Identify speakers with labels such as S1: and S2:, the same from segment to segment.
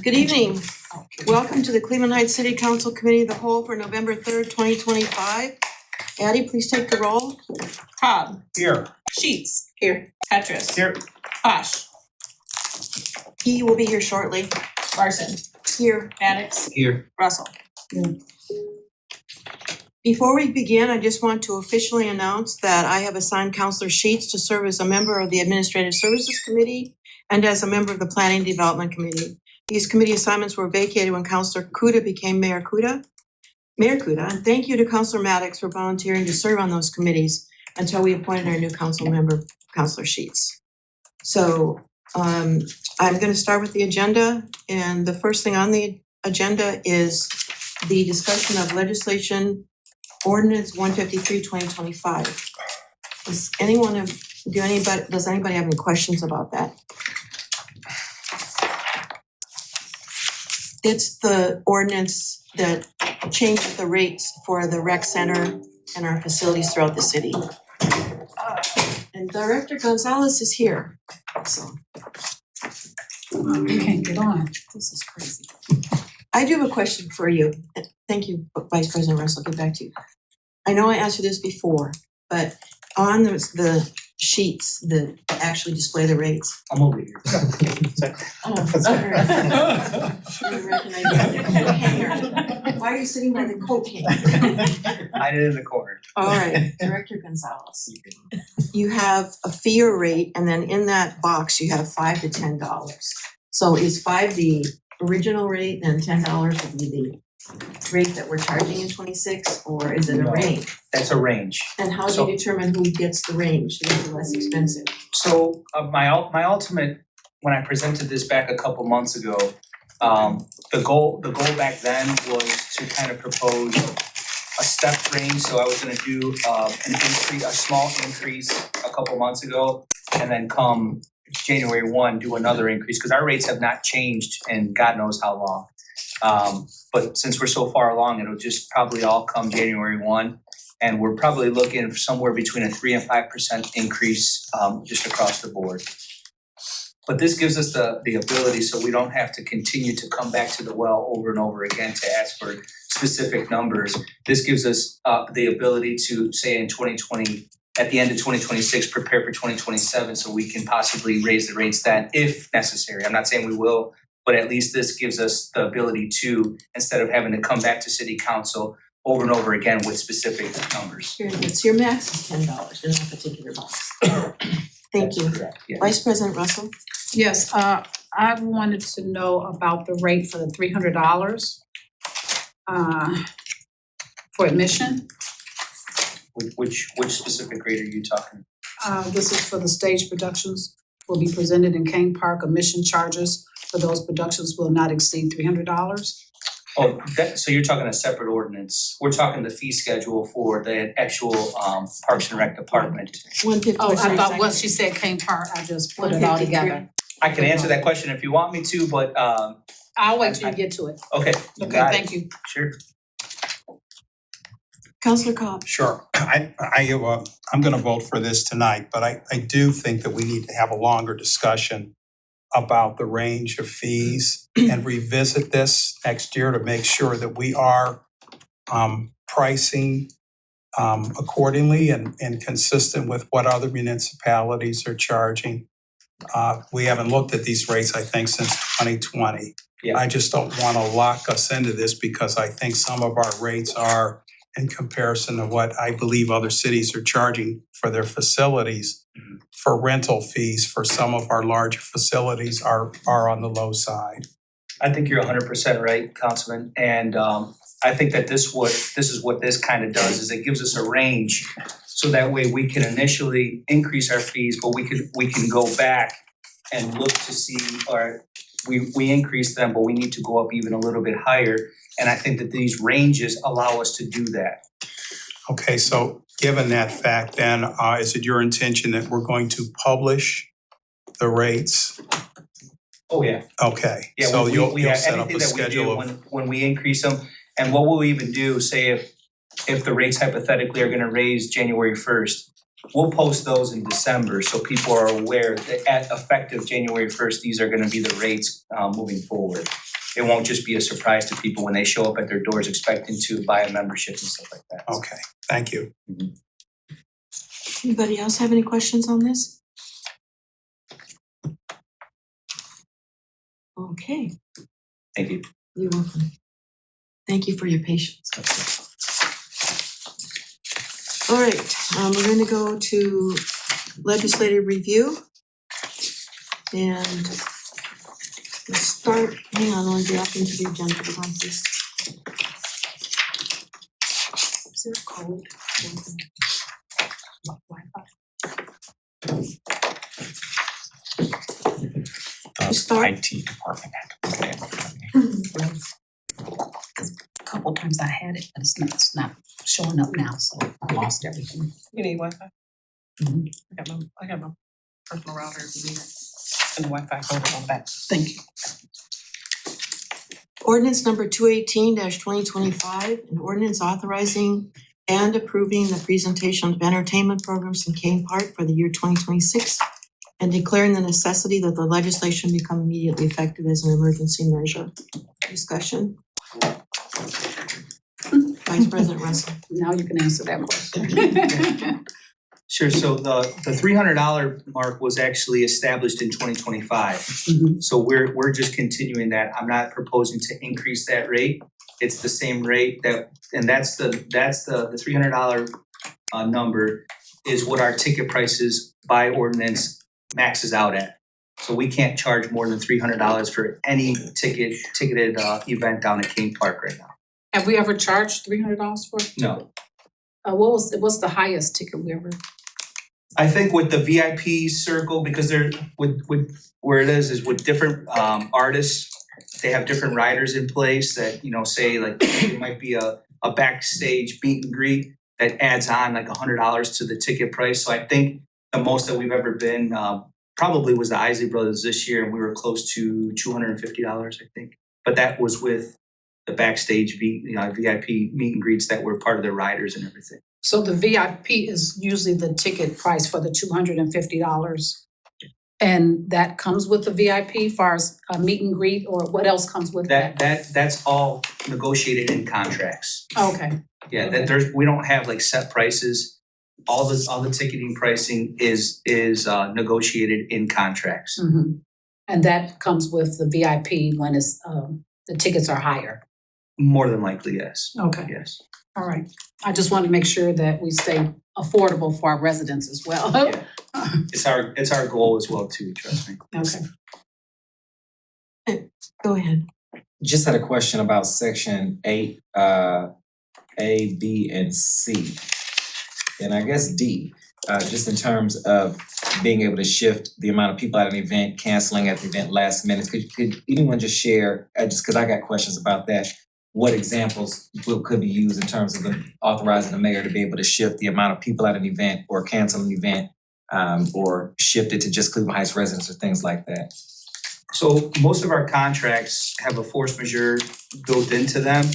S1: Good evening. Welcome to the Cleveland Heights City Council Committee of the Whole for November 3rd, 2025. Addie, please take the roll.
S2: Cobb.
S3: Here.
S2: Sheets.
S1: Here.
S2: Petrus.
S3: Here.
S2: Posh.
S1: He will be here shortly.
S2: Larson.
S1: Here.
S2: Maddox.
S3: Here.
S2: Russell.
S1: Before we begin, I just want to officially announce that I have assigned Councilor Sheets to serve as a member of the Administrative Services Committee and as a member of the Planning Development Committee. These committee assignments were vacated when Councilor Kuda became Mayor Kuda. And thank you to Councilor Maddox for volunteering to serve on those committees until we appointed our new council member, Councilor Sheets. So I'm going to start with the agenda, and the first thing on the agenda is the discussion of legislation ordinance 153, 2025. Does anybody have any questions about that? It's the ordinance that changes the rates for the rec center and our facilities throughout the city. And Director Gonzalez is here, so.
S4: You can't get on. This is crazy.
S1: I do have a question for you. Thank you, Vice President Russell. I'll get back to you. I know I asked you this before, but on the sheets that actually display the rates.
S3: I'm over here.
S1: Oh, sorry. Should've recognized you had the coat hanger. Why are you sitting by the coat hanger?
S3: I did it in the corner.
S1: All right, Director Gonzalez. You have a fee or rate, and then in that box, you have $5 to $10. So is 5 the original rate and $10 would be the rate that we're charging in 26, or is it a
S3: No.
S1: range?
S3: That's a range.
S1: And how do you determine who gets the range, who's the less expensive?
S3: So my ultimate, when I presented this back a couple months ago, the goal back then was to kind of propose a step range. So I was gonna do a small increase a couple months ago, and then come January 1, do another increase, because our rates have not changed in God knows how long. But since we're so far along, it'll just probably all come January 1. And we're probably looking somewhere between a 3% and 5% increase just across the board. But this gives us the ability, so we don't have to continue to come back to the well over and over again to ask for specific numbers. This gives us the ability to say in 2020, at the end of 2026, prepare for 2027, so we can possibly raise the rates then if necessary. I'm not saying we will, but at least this gives us the ability to, instead of having to come back to city council over and over again with specific numbers.
S1: Very good. So your max is $10 in that particular box. Thank you.
S3: That's correct, yeah.
S1: Vice President Russell?
S4: Yes, I wanted to know about the rate for the $300 for admission.
S3: Which specific rate are you talking?
S4: This is for the stage productions will be presented in Kane Park. Admission charges for those productions will not exceed $300.
S3: Oh, so you're talking a separate ordinance. We're talking the fee schedule for the actual Parks and Rec department.
S1: 150.
S4: Oh, I thought what she said Kane Park, I just put it all together.
S3: I can answer that question if you want me to, but
S4: I'll wait till you get to it.
S3: okay, you
S4: Okay,
S3: got it.
S4: thank you.
S3: Sure.
S1: Councilor Cobb?
S5: Sure. I'm gonna vote for this tonight, but I do think that we need to have a longer discussion about the range of fees and revisit this next year to make sure that we are pricing accordingly and consistent with what other municipalities are charging. We haven't looked at these rates, I think, since 2020.
S3: Yeah.
S5: I just don't wanna lock us into this because I think some of our rates are in comparison to what I believe other cities are charging for their facilities. For rental fees for some of our larger facilities are on the low side.
S3: I think you're 100% right, Councilman, and I think that this is what this kind of does, is it gives us a range, so that way we can initially increase our fees, but we can go back and look to see, or we increase them, but we need to go up even a little bit higher, and I think that these ranges allow us to do that.
S5: Okay, so given that fact, then is it your intention that we're going to publish the rates?
S3: Oh, yeah.
S5: Okay,
S3: Yeah,
S5: so
S3: we
S5: you'll
S3: have
S5: set up
S3: anything
S5: a
S3: that we do
S5: schedule of.
S3: when we increase them, and what we'll even do, say if the rates hypothetically are gonna raise January 1st, we'll post those in December, so people are aware that at effective January 1st, these are gonna be the rates moving forward. It won't just be a surprise to people when they show up at their doors expecting to buy a membership and stuff like that.
S5: Okay, thank you.
S1: Anybody else have any questions on this? Okay,
S3: Thank you.
S1: you're welcome. Thank you for your patience. All right, we're going to go to legislative review. And let's start, hang on, I'll get up into the agenda, hold on, please. Is there a code? Start.
S6: IT department had to put that.
S4: A couple times I had it, but it's not showing up now, so I lost everything.
S7: You need Wi-Fi?
S4: Mhm.
S7: I got my personal router if you need it. And the Wi-Fi code on the back.
S4: Thank you.
S1: Ordinance number 218-2025, an ordinance authorizing and approving the presentation of entertainment programs in Kane Park for the year 2026 and declaring the necessity that the legislation become immediately effective as an emergency measure. Discussion. Vice President Russell.
S4: Now you can answer that question.
S3: Sure, so the $300 mark was actually established in 2025.
S4: Mhm.
S3: So we're just continuing that. I'm not proposing to increase that rate. It's the same rate that, and that's the $300 number is what our ticket prices by ordinance maxes out at. So we can't charge more than $300 for any ticketed event down at King Park right now.
S4: Have we ever charged $300 for it?
S3: No.
S4: What's the highest ticket we ever?
S3: I think with the VIP circle, because they're with where it is with different artists, they have different riders in place that, you know, say like it might be a backstage meet and greet that adds on like $100 to the ticket price. So I think the most that we've ever been probably was the Isley Brothers this year, and we were close to $250, I think. But that was with the backstage VIP meet and greets that were part of the riders and everything.
S4: So the VIP is usually the ticket price for the $250. And that comes with the VIP far as a meet and greet, or what else comes with that?
S3: That's all negotiated in contracts.
S4: Okay,
S3: Yeah,
S4: Okay.
S3: we don't have like set prices. All the ticketing pricing is negotiated in contracts.
S4: mhm. And that comes with the VIP when it's, the tickets are higher.
S3: More than likely, yes.
S4: Okay,
S3: Yes.
S4: all right. I just want to make sure that we stay affordable for our residents as well.
S3: Yeah. It's our goal as well too, trust me.
S4: Okay.
S1: Go ahead.
S6: Just had a question about section 8, A, B, and C. And I guess D, just in terms of being able to shift the amount of people at an event, canceling at the event last minute. Could anyone just share, just because I got questions about that, what examples could be used in terms of authorizing the mayor to be able to shift the amount of people at an event or cancel an event, or shift it to just Cleveland Heights residents or things like that?
S3: So most of our contracts have a force majeure built into them,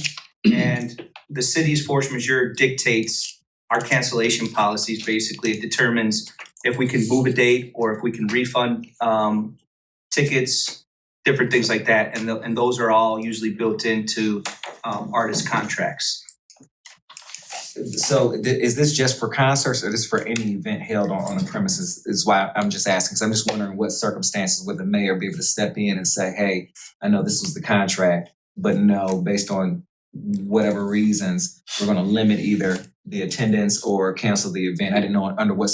S3: and the city's force majeure dictates our cancellation policies. Basically, it determines if we can move a date or if we can refund tickets, different things like that, and those are all usually built into artist contracts.
S6: So is this just for concerts or is this for any event held on the premises is why I'm just asking. So I'm just wondering what circumstances would the mayor be able to step in and say, hey, I know this was the contract, but no, based on whatever reasons, we're gonna limit either the attendance or cancel the event. I didn't know under what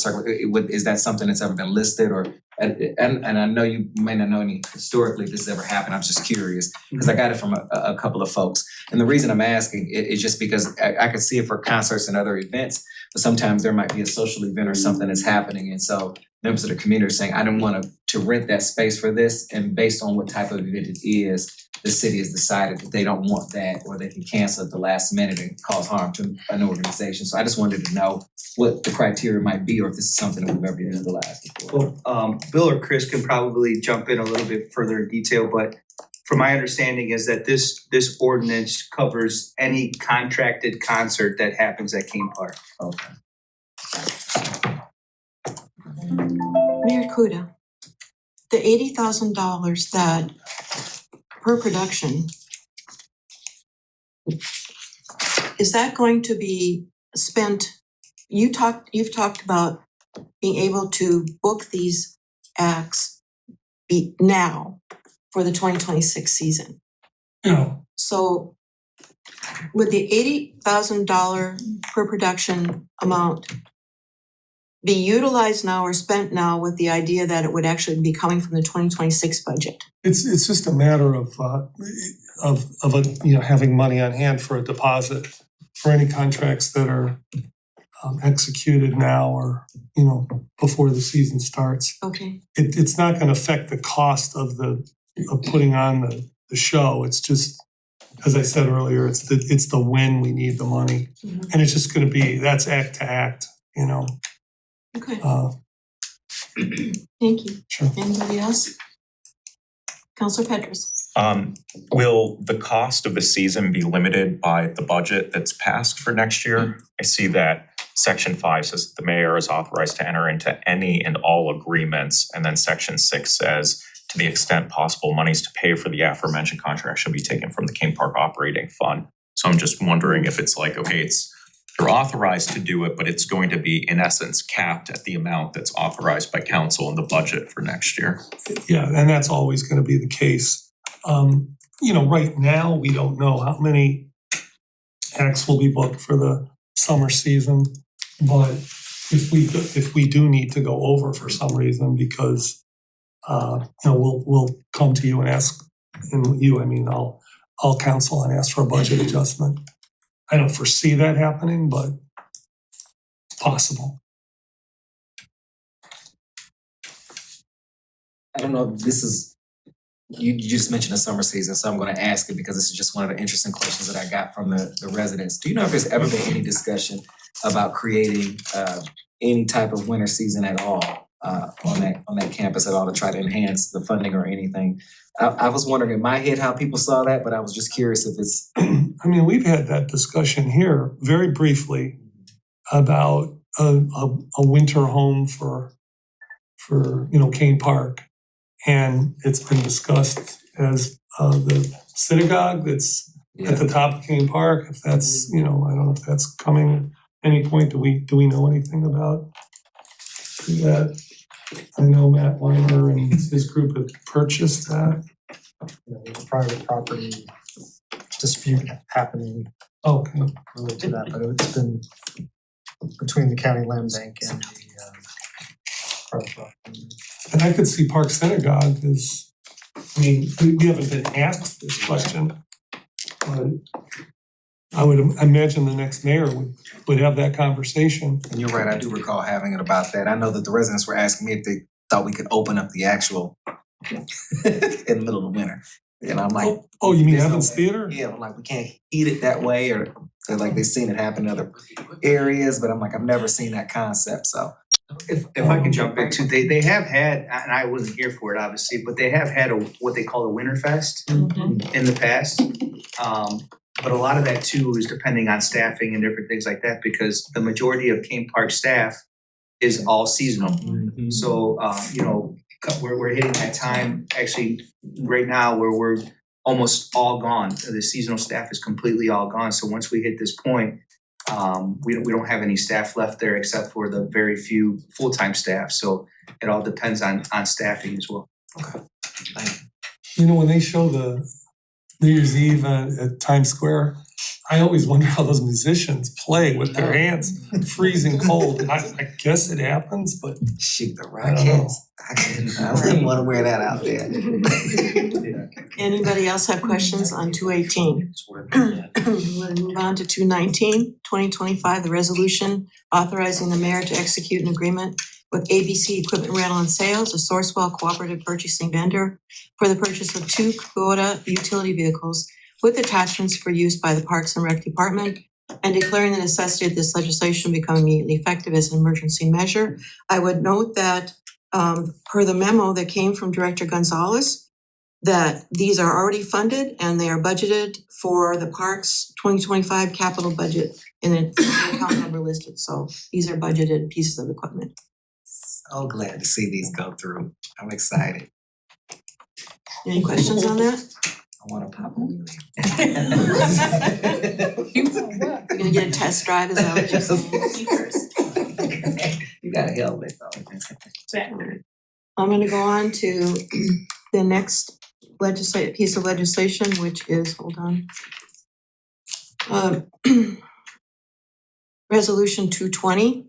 S6: is that something that's ever been listed or, and I know you may not know any historically if this has ever happened. I'm just curious because I got it from a couple of folks. And the reason I'm asking is just because I could see it for concerts and other events, but sometimes there might be a social event or something that's happening. And so members of the community are saying, I don't want to rent that space for this. And based on what type of event it is, the city has decided that they don't want that or they can cancel at the last minute and cause harm to an organization. So I just wanted to know what the criteria might be or if this is something that we've ever utilized before.
S3: Well, Bill or Chris can probably jump in a little bit further in detail, but from my understanding is that this ordinance covers any contracted concert that happens at King Park.
S6: Okay.
S1: Mayor Kuda, the $80,000 that per production, is that going to be spent? You've talked about being able to book these acts now for the 2026 season.
S8: Yeah,
S1: So would the $80,000 per production amount be utilized now or spent now with the idea that it would actually be coming from the 2026 budget?
S8: it's just a matter of having money on hand for a deposit for any contracts that are executed now or, before the season starts.
S1: Okay,
S8: It's not gonna affect the cost of putting on the show. It's just, as I said earlier, it's the when we need the money.
S1: Mhm.
S8: And it's just gonna be, that's act to act,
S1: okay, thank you.
S8: Sure.
S1: Anybody else? Counselor Petrus?
S9: Will the cost of the season be limited by the budget that's passed for next year? I see that Section 5 says the mayor is authorized to enter into any and all agreements, and then Section 6 says, to the extent possible, monies to pay for the aforementioned contract shall be taken from the King Park Operating Fund. So I'm just wondering if it's like, okay, you're authorized to do it, but it's going to be in essence capped at the amount that's authorized by council in the budget for next year.
S8: Yeah, and that's always gonna be the case. Right now, we don't know how many acts will be booked for the summer season. But if we do need to go over for some reason, because we'll come to you and ask, and you, I mean, I'll counsel and ask for a budget adjustment. I don't foresee that happening, but it's possible.
S6: I don't know if this is, you just mentioned the summer season, so I'm gonna ask it because this is just one of the interesting questions that I got from the residents. Do you know if there's ever been any discussion about creating any type of winter season at all on that campus at all to try to enhance the funding or anything? I was wondering in my head how people saw that, but I was just curious if it's.
S8: I mean, we've had that discussion here very briefly about a winter home for Kane Park. And it's been discussed as the synagogue that's at the top of Kane Park. If that's, I don't know if that's coming at any point. Do we know anything about that? I know Matt Weimer and his group have purchased that.
S10: There's a private property dispute happening
S8: Okay.
S10: related to that, but it's been between the county land bank and the private property.
S8: And I could see Park Synagogue as, I mean, we haven't been asked this question, but I would imagine the next mayor would have that conversation.
S6: And you're right, I do recall having it about that. I know that the residents were asking me if they thought we could open up the actual in the middle of the winter. And I'm like,
S8: Oh, you mean
S6: there's no
S8: Evans
S6: way.
S8: Theater?
S6: Yeah, I'm like, we can't heat it that way, or they're like they've seen it happen in other areas, but I'm like, I've never seen that concept, so.
S3: If I could jump in too, they have had, and I wasn't here for it obviously, but they have had what they call a Winterfest in the past. But a lot of that too is depending on staffing and different things like that, because the majority of Kane Park staff is all seasonal. So we're hitting that time actually right now where we're almost all gone. The seasonal staff is completely all gone. So once we hit this point, we don't have any staff left there except for the very few full-time staff. So it all depends on staffing as well.
S8: When they show the New Year's Eve at Times Square, I always wonder how those musicians play with their hands freezing cold. I guess it happens, but
S6: Shoot, the
S8: I don't know.
S6: Rockets. I wouldn't wanna wear that out there.
S1: Anybody else have questions on 218? We're gonna move on to 219, 2025, the resolution authorizing the mayor to execute an agreement with ABC Equipment Rental and Sales, a Sourcewell cooperative purchasing vendor, for the purchase of 2 Kubota utility vehicles with attachments for use by the Parks and Rec Department, and declaring the necessity of this legislation become immediately effective as an emergency measure. I would note that per the memo that came from Director Gonzalez, that these are already funded and they are budgeted for the parks 2025 capital budget in the account number listed. So these are budgeted pieces of equipment.
S6: So glad to see these go through. I'm excited.
S1: Any questions on that?
S6: I wanna pop a wheelie.
S4: You know what?
S1: You're gonna get a test drive, is that what you're saying?
S6: You got a helmet, so.
S1: I'm gonna go on to the next piece of legislation, which is, hold on. Resolution 220.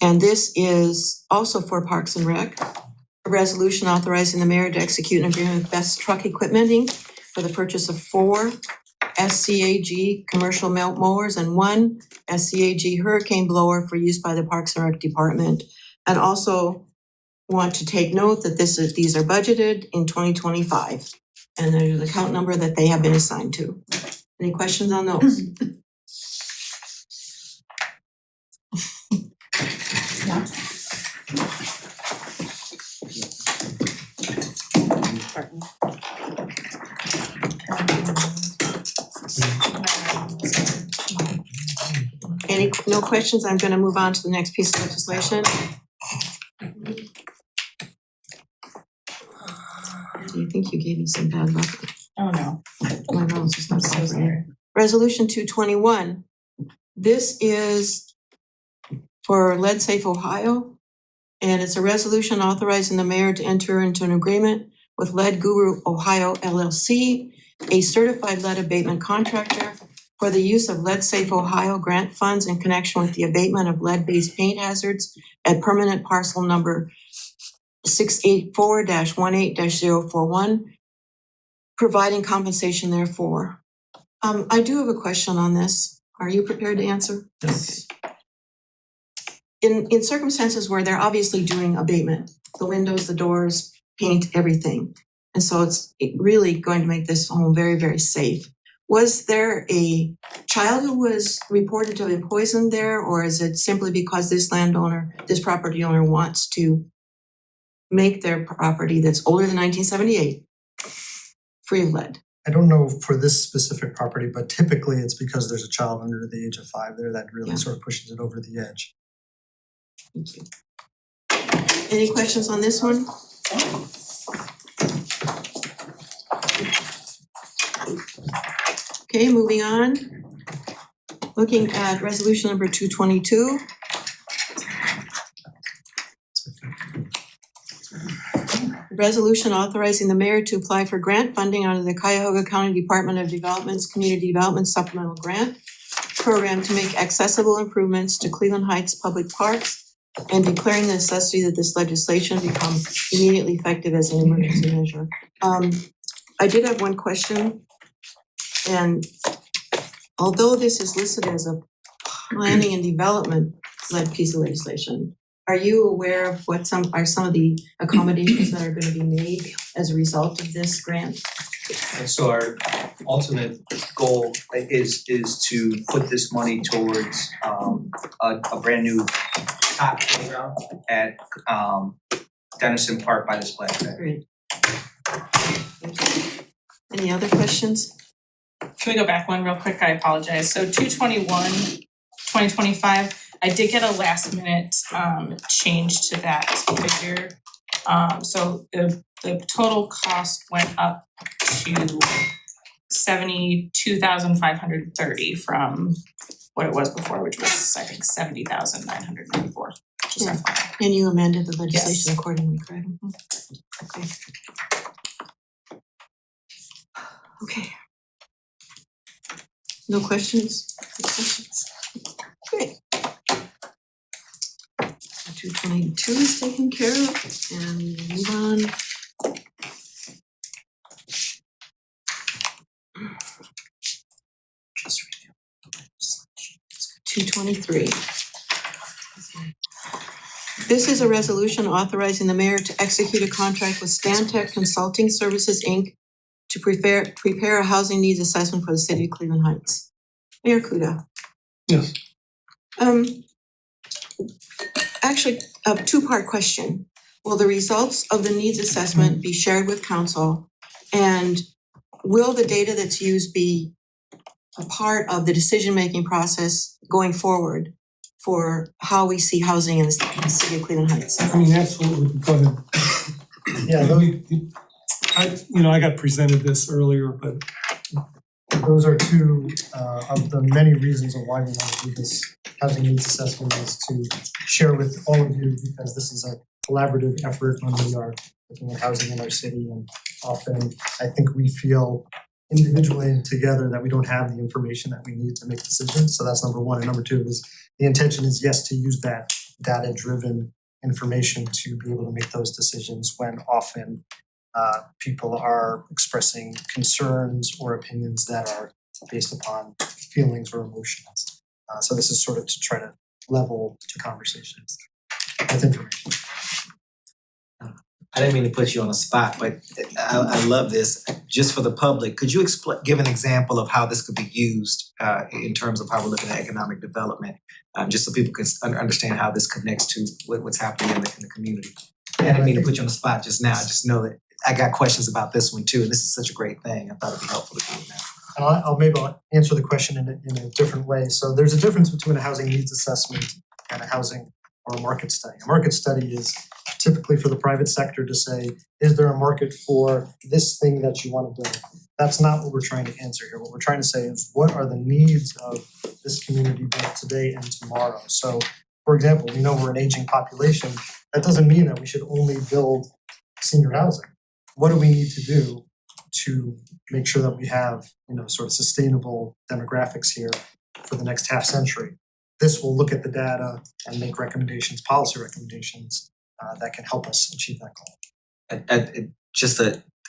S1: And this is also for Parks and Rec. A resolution authorizing the mayor to execute an agreement with Best Truck Equipment Inc. for the purchase of 4 SCAG commercial mowers and 1 SCAG hurricane blower for use by the Parks and Rec Department. And also want to take note that these are budgeted in 2025. And there's an account number that they have been assigned to. Any questions on those? No questions? I'm gonna move on to the next piece of legislation. Do you think you gave me some bad luck?
S2: Oh, no.
S1: My mouse is not
S2: I'm so
S1: cooperating.
S2: sorry.
S1: Resolution 221. This is for Lead Safe Ohio. And it's a resolution authorizing the mayor to enter into an agreement with Lead Guru Ohio LLC, a certified lead abatement contractor, for the use of Lead Safe Ohio grant funds in connection with the abatement of lead-based paint hazards at permanent parcel number 684-18-041, providing compensation therefore. I do have a question on this. Are you prepared to answer?
S10: Yes.
S1: In circumstances where they're obviously doing abatement, the windows, the doors, paint, everything. And so it's really going to make this home very, very safe. Was there a child who was reported to have been poisoned there, or is it simply because this property owner wants to make their property that's older than 1978 free of lead?
S10: I don't know for this specific property, but typically it's because there's a child under the age of 5 there that really
S1: Yeah.
S10: sort of pushes it over the edge.
S1: Thank you. Any questions on this one? Okay, moving on. Looking at resolution number 222. Resolution authorizing the mayor to apply for grant funding under the Cuyahoga County Department of Development's Community Development Supplemental Grant Program to make accessible improvements to Cleveland Heights public parks, and declaring the necessity that this legislation become immediately effective as an emergency measure. I did have one question, and although this is listed as a planning and development led piece of legislation, are you aware of what some of the accommodations that are gonna be made as a result of this grant?
S3: And so our ultimate goal is to put this money towards a brand new top playground at Dennison Park by the Splash Pad.
S1: Great. Any other questions?
S2: Can we go back one real quick? I apologize. So 2/21/2025, I did get a last minute change to that figure. So the total cost went up to 72,530 from what it was before, which was I think 70,994. Just
S1: Yeah.
S2: FYI.
S1: And you amended the legislation accordingly, correct? Okay. Okay. No questions? Great. 222 is taken care of, and we move on. Just review. 223. This is a resolution authorizing the mayor to execute a contract with Stantec Consulting Services, Inc. to prepare a housing needs assessment for the city of Cleveland Heights. Mayor Kuda.
S8: Yes.
S1: Actually, a two-part question. Will the results of the needs assessment be shared with council? And will the data that's used be a part of the decision-making process going forward for how we see housing in the city of Cleveland Heights.
S8: I mean, absolutely, go ahead.
S10: Yeah,
S8: I got presented this earlier, but
S10: those are two of the many reasons of why we want to do this housing needs assessment, is to share with all of you, because this is a collaborative effort when we are looking at housing in our city, and often I think we feel individually and together that we don't have the information that we need to make decisions. So that's number one. And number two is the intention is, yes, to use that data-driven information to be able to make those decisions when often people are expressing concerns or opinions that are based upon feelings or emotions. So this is sort of to try to level to conversations with information.
S6: I didn't mean to put you on the spot, but I love this. Just for the public, could you give an example of how this could be used in terms of how we're looking at economic development, just so people can understand how this connects to what's happening in the community? I didn't mean to put you on the spot just now. I just know that I got questions about this one too, and this is such a great thing. I thought it'd be helpful to do it now.
S10: I'll answer the question in a different way. So there's a difference between a housing needs assessment and a housing or a market study. A market study is typically for the private sector to say, is there a market for this thing that you want to build? That's not what we're trying to answer here. What we're trying to say is, what are the needs of this community both today and tomorrow? So, for example, we know we're an aging population. That doesn't mean that we should only build senior housing. What do we need to do to make sure that we have, sort of sustainable demographics here for the next half century? This will look at the data and make recommendations, policy recommendations that can help us achieve that goal.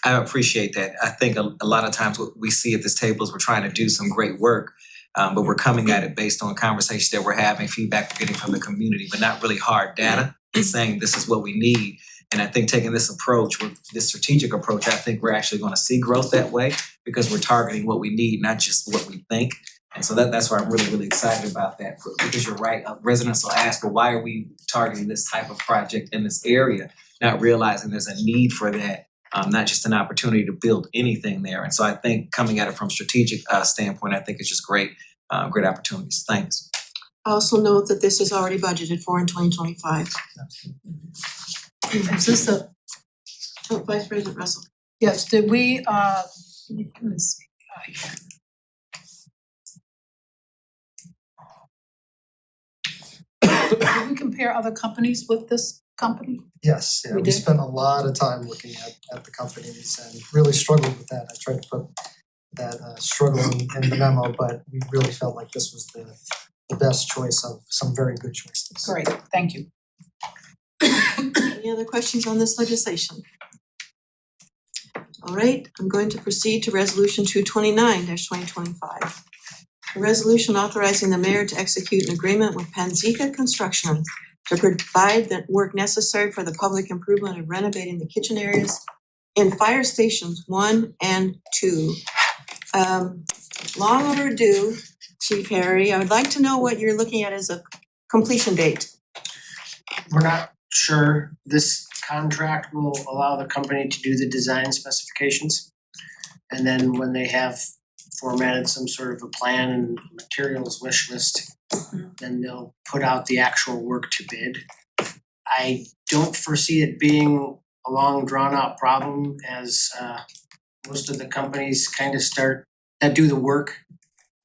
S6: I appreciate that. I think a lot of times what we see at this table is we're trying to do some great work, but we're coming at it based on conversations that we're having, feedback we're getting from the community, but not really hard data and saying this is what we need. And I think taking this approach, this strategic approach, I think we're actually going to see growth that way because we're targeting what we need, not just what we think. And so that's why I'm really, really excited about that, because you're right. Residents will ask, well, why are we targeting this type of project in this area? Not realizing there's a need for that, not just an opportunity to build anything there. And so I think coming at it from strategic standpoint, I think it's just great opportunities. Thanks.
S1: I also note that this is already budgeted for in 2025.
S4: Is this
S1: Vice President Russell.
S4: yes, did we, let me see, here. Did we compare other companies with this company?
S10: Yes, yeah,
S4: We
S10: we
S4: did?
S10: spent a lot of time looking at the companies and really struggled with that. I tried to put that struggle in the memo, but we really felt like this was the best choice of some very good choices.
S4: Great, thank you.
S1: Any other questions on this legislation? All right, I'm going to proceed to Resolution 229-2025. A resolution authorizing the mayor to execute an agreement with Panzica Construction to provide the work necessary for the public improvement of renovating the kitchen areas in fire stations 1 and 2. Long overdue, Chief Harry. I would like to know what you're looking at as a completion date.
S11: We're not sure. This contract will allow the company to do the design specifications. And then when they have formatted some sort of a plan and materials wish list, then they'll put out the actual work to bid. I don't foresee it being a long drawn out problem, as most of the companies kind of that do the work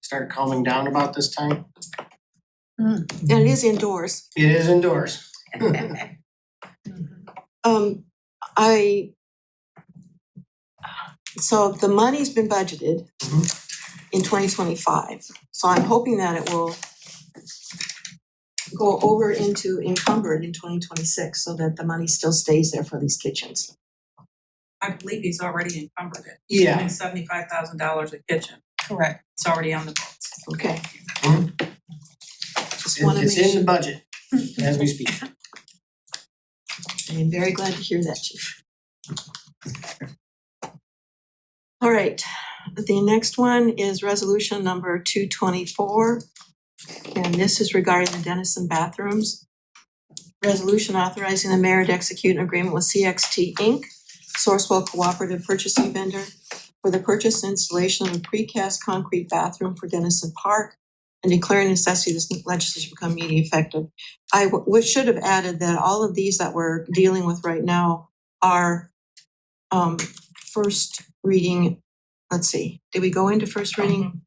S11: start calming down about this time.
S1: And it is indoors.
S11: It is indoors.
S1: So the money's been budgeted in 2025. So I'm hoping that it will go over into encumbered in 2026 so that the money still stays there for these kitchens.
S7: I believe he's already encumbered it.
S11: Yeah.
S7: $75,000 a kitchen.
S4: Correct.
S7: It's already on the books.
S1: Okay.
S11: Mhm.
S1: Just wanna
S11: It's
S1: make
S11: in the
S1: sure.
S11: budget as we speak.
S1: I'm very glad to hear that, Chief. All right, the next one is resolution number 224. And this is regarding the Dennison bathrooms. Resolution authorizing the mayor to execute an agreement with CXT Inc., Sourcewell Cooperative Purchasing Vendor, for the purchase and installation of a precast concrete bathroom for Dennison Park and declaring necessity this legislation become immediately effective. We should have added that all of these that we're dealing with right now are first reading, let's see, did we go into first reading?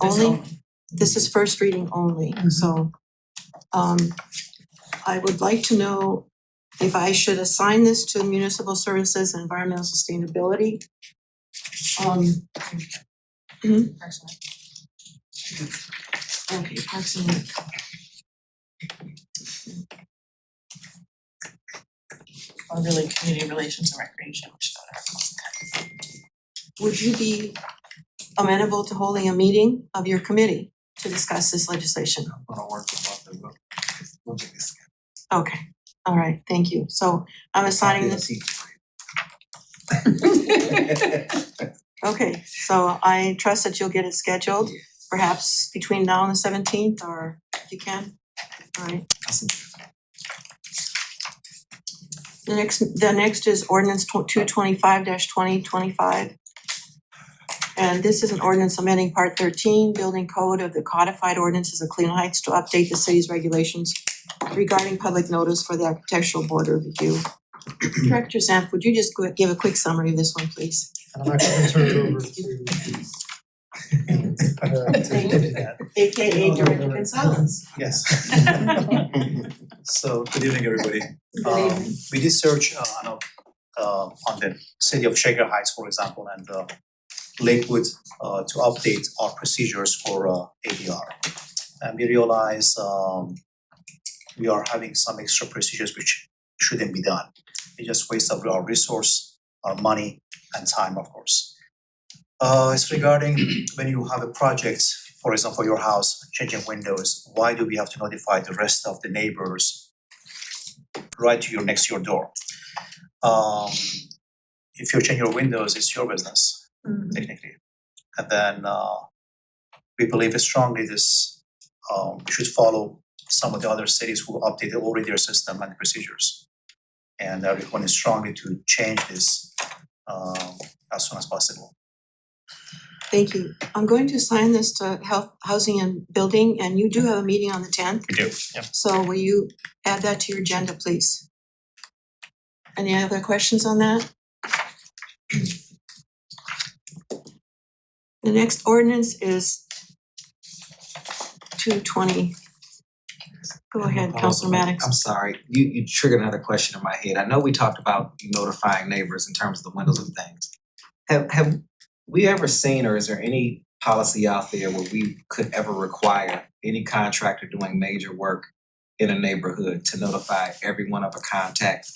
S1: Only? This is first reading only, so I would like to know if I should assign this to municipal services and environmental sustainability. Okay, Parks and Rec.
S2: Or really community relations and recreation, which is
S1: Would you be amenable to holding a meeting of your committee to discuss this legislation?
S6: I'm gonna work with we'll get this.
S1: Okay, all right, thank you. So I'm assigning this, okay, so I trust that you'll get it scheduled, perhaps between now and the 17th, or if you can. All right. The next is ordinance 225-2025. And this is an ordinance amending part 13, building code of the codified ordinances of Cleveland Heights to update the city's regulations regarding public notice for the architectural board review. Director Zanf, would you just give a quick summary of this one, please?
S10: And I'm actually gonna turn it over to
S1: AKA Director Gonzalez.
S12: Yes. So, good evening, everybody. We did search on the city of Shaker Heights, for example, and Lakewood to update our procedures for ADR. And we realize we are having some extra procedures which shouldn't be done. It just wastes of our resource, our money, and time, of course. It's regarding when you have a project, for example, your house, changing windows, why do we have to notify the rest of the neighbors right to your next to your door? If you change your windows, it's your business, technically. And then we believe strongly this we should follow some of the other cities who updated already their system and procedures. And I recommend strongly to change this as soon as possible.
S1: Thank you. I'm going to assign this to Health, Housing and Building, and you do have a meeting on the 10th.
S9: We do, yeah.
S1: So will you add that to your agenda, please? Any other questions on that? The next ordinance is 220. Go ahead, Councilor Maddox.
S6: I'm sorry, you triggered another question in my head. I know we talked about notifying neighbors in terms of the windows and things. Have we ever seen, or is there any policy out there where we could ever require any contractor doing major work in a neighborhood to notify everyone of a contact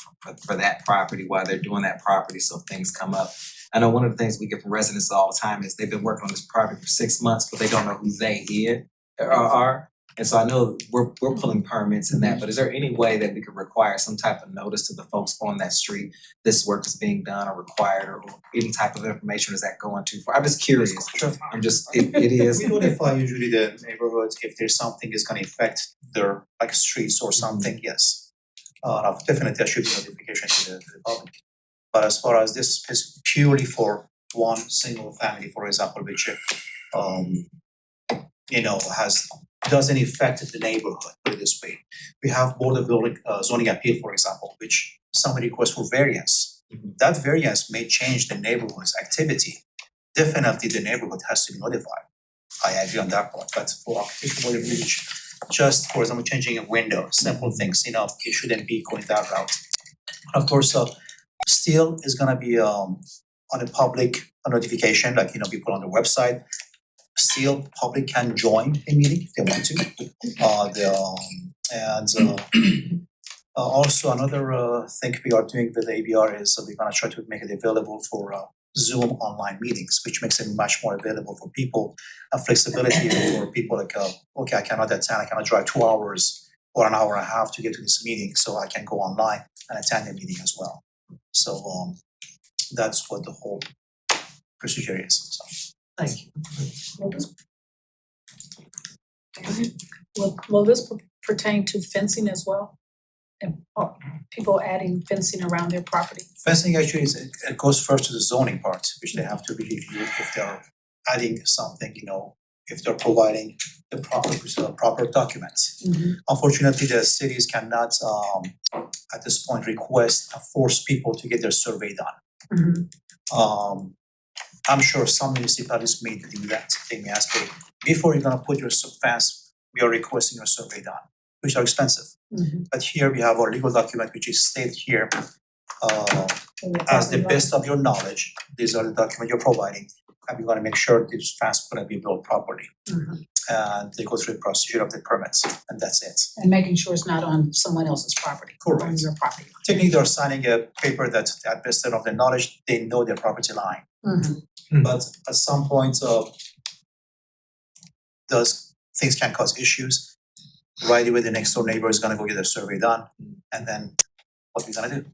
S6: for that property while they're doing that property so things come up? I know one of the things we get from residents all the time is they've been working on this property for 6 months, but they don't know who they are. And so I know we're pulling permits in that, but is there any way that we could require some type of notice to the folks on that street, this work is being done or required, or any type of information is that going to? I'm just curious. I'm just, it is.
S12: We notify usually the neighborhoods if there's something is gonna affect their like streets or something, yes. Definitely there should be notification to the public. But as far as this is purely for one single family, for example, which doesn't affect the neighborhood, put it this way. We have Board of Building Zoning Appeal, for example, which somebody requests for variance. That variance may change the neighborhood's activity. Definitely the neighborhood has to be notified. I agree on that part, but for architectural which just for example changing a window, simple things, it shouldn't be going that route. Of course, still is gonna be on a public notification, like people on the website. Still, public can join a meeting if they want to. Also another thing we are doing with ABR is we're gonna try to make it available for Zoom online meetings, which makes it much more available for people and flexibility for people like, okay, I cannot attend, I cannot drive 2 hours or an hour and a half to get to this meeting, so I can go online and attend the meeting as well. So that's what the whole procedure is. So, thank you.
S4: Will this pertain to fencing as well? And people adding fencing around their property?
S12: Fencing actually it goes first to the zoning part, which they have to review if they're adding something, if they're providing the proper documents. Unfortunately, the cities cannot at this point request or force people to get their survey done. I'm sure some municipalities may do that. They may ask, hey, before you're gonna put your fence, we are requesting your survey done, which are expensive. But here we have our legal document, which is stated here, as the best of your knowledge, these are the documents you're providing, and we're gonna make sure this fence gonna be built properly. And they go through the procedure of the permits, and that's it.
S4: And making sure it's not on someone else's property, on
S12: Correct.
S4: your property.
S12: Technically, they're signing a paper that at best of their knowledge, they know their property line. But at some point, those things can cause issues. Right away, the next door neighbor is gonna go get their survey done, and then what we gonna do?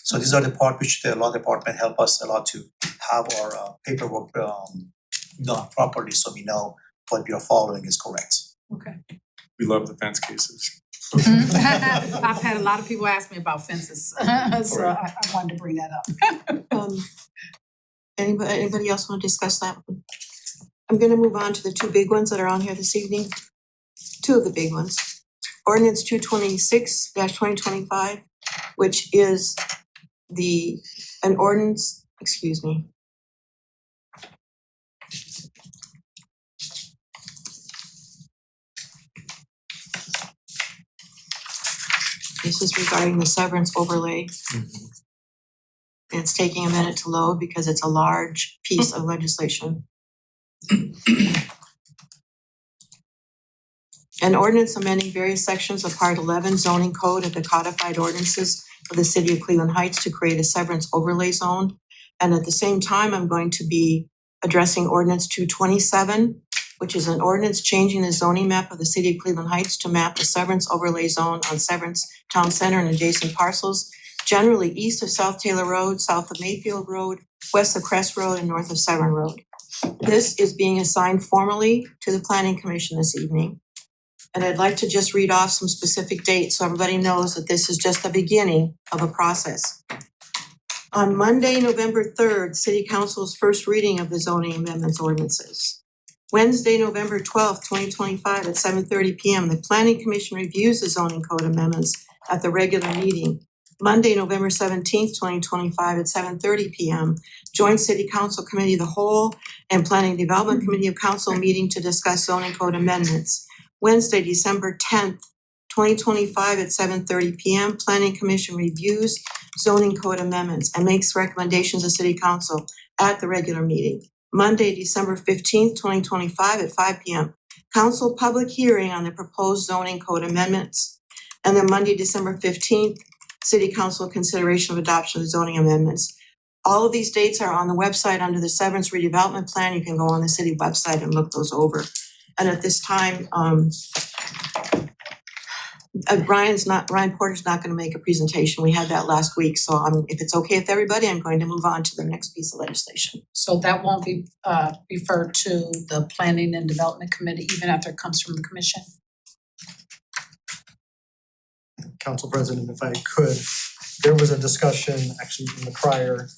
S12: So these are the part which the law department help us a lot to have our paperwork done properly, so we know what we are following is correct.
S4: Okay.
S5: We love the fence cases.
S4: I've had a lot of people ask me about fences, so I wanted to bring that up.
S1: Anybody else wanna discuss that? I'm gonna move on to the two big ones that are on here this evening. Two of the big ones. Ordinance 226-2025, which is an ordinance, excuse me. This is regarding the severance overlay. It's taking a minute to load because it's a large piece of legislation. An ordinance amending various sections of Part 11 zoning code of the codified ordinances of the city of Cleveland Heights to create a severance overlay zone. And at the same time, I'm going to be addressing ordinance 227, which is an ordinance changing the zoning map of the city of Cleveland Heights to map the severance overlay zone on Severance Town Center and adjacent parcels, generally east of South Taylor Road, south of Mayfield Road, west of Crest Road, and north of Severn Road. This is being assigned formally to the Planning Commission this evening. And I'd like to just read off some specific dates so everybody knows that this is just the beginning of a process. On Monday, November 3rd, City Council's first reading of the zoning amendments ordinances. Wednesday, November 12th, 2025 at 7:30 PM, the Planning Commission reviews the zoning code amendments at the regular meeting. Monday, November 17th, 2025 at 7:30 PM, Joint City Council Committee of the Whole and Planning Development Committee of Council meeting to discuss zoning code amendments. Wednesday, December 10th, 2025 at 7:30 PM, Planning Commission reviews zoning code amendments and makes recommendations to City Council at the regular meeting. Monday, December 15th, 2025 at 5 PM, Council public hearing on the proposed zoning code amendments. And then Monday, December 15th, City Council consideration of adoption of zoning amendments. All of these dates are on the website under the Severance Redevelopment Plan. You can go on the city website and look those over. And at this time, Ryan Porter's not gonna make a presentation. We had that last week, so if it's okay with everybody, I'm going to move on to the next piece of legislation.
S4: So that won't be referred to the Planning and Development Committee even after it comes from the commission?
S10: Council President, if I could, there was a discussion actually in the prior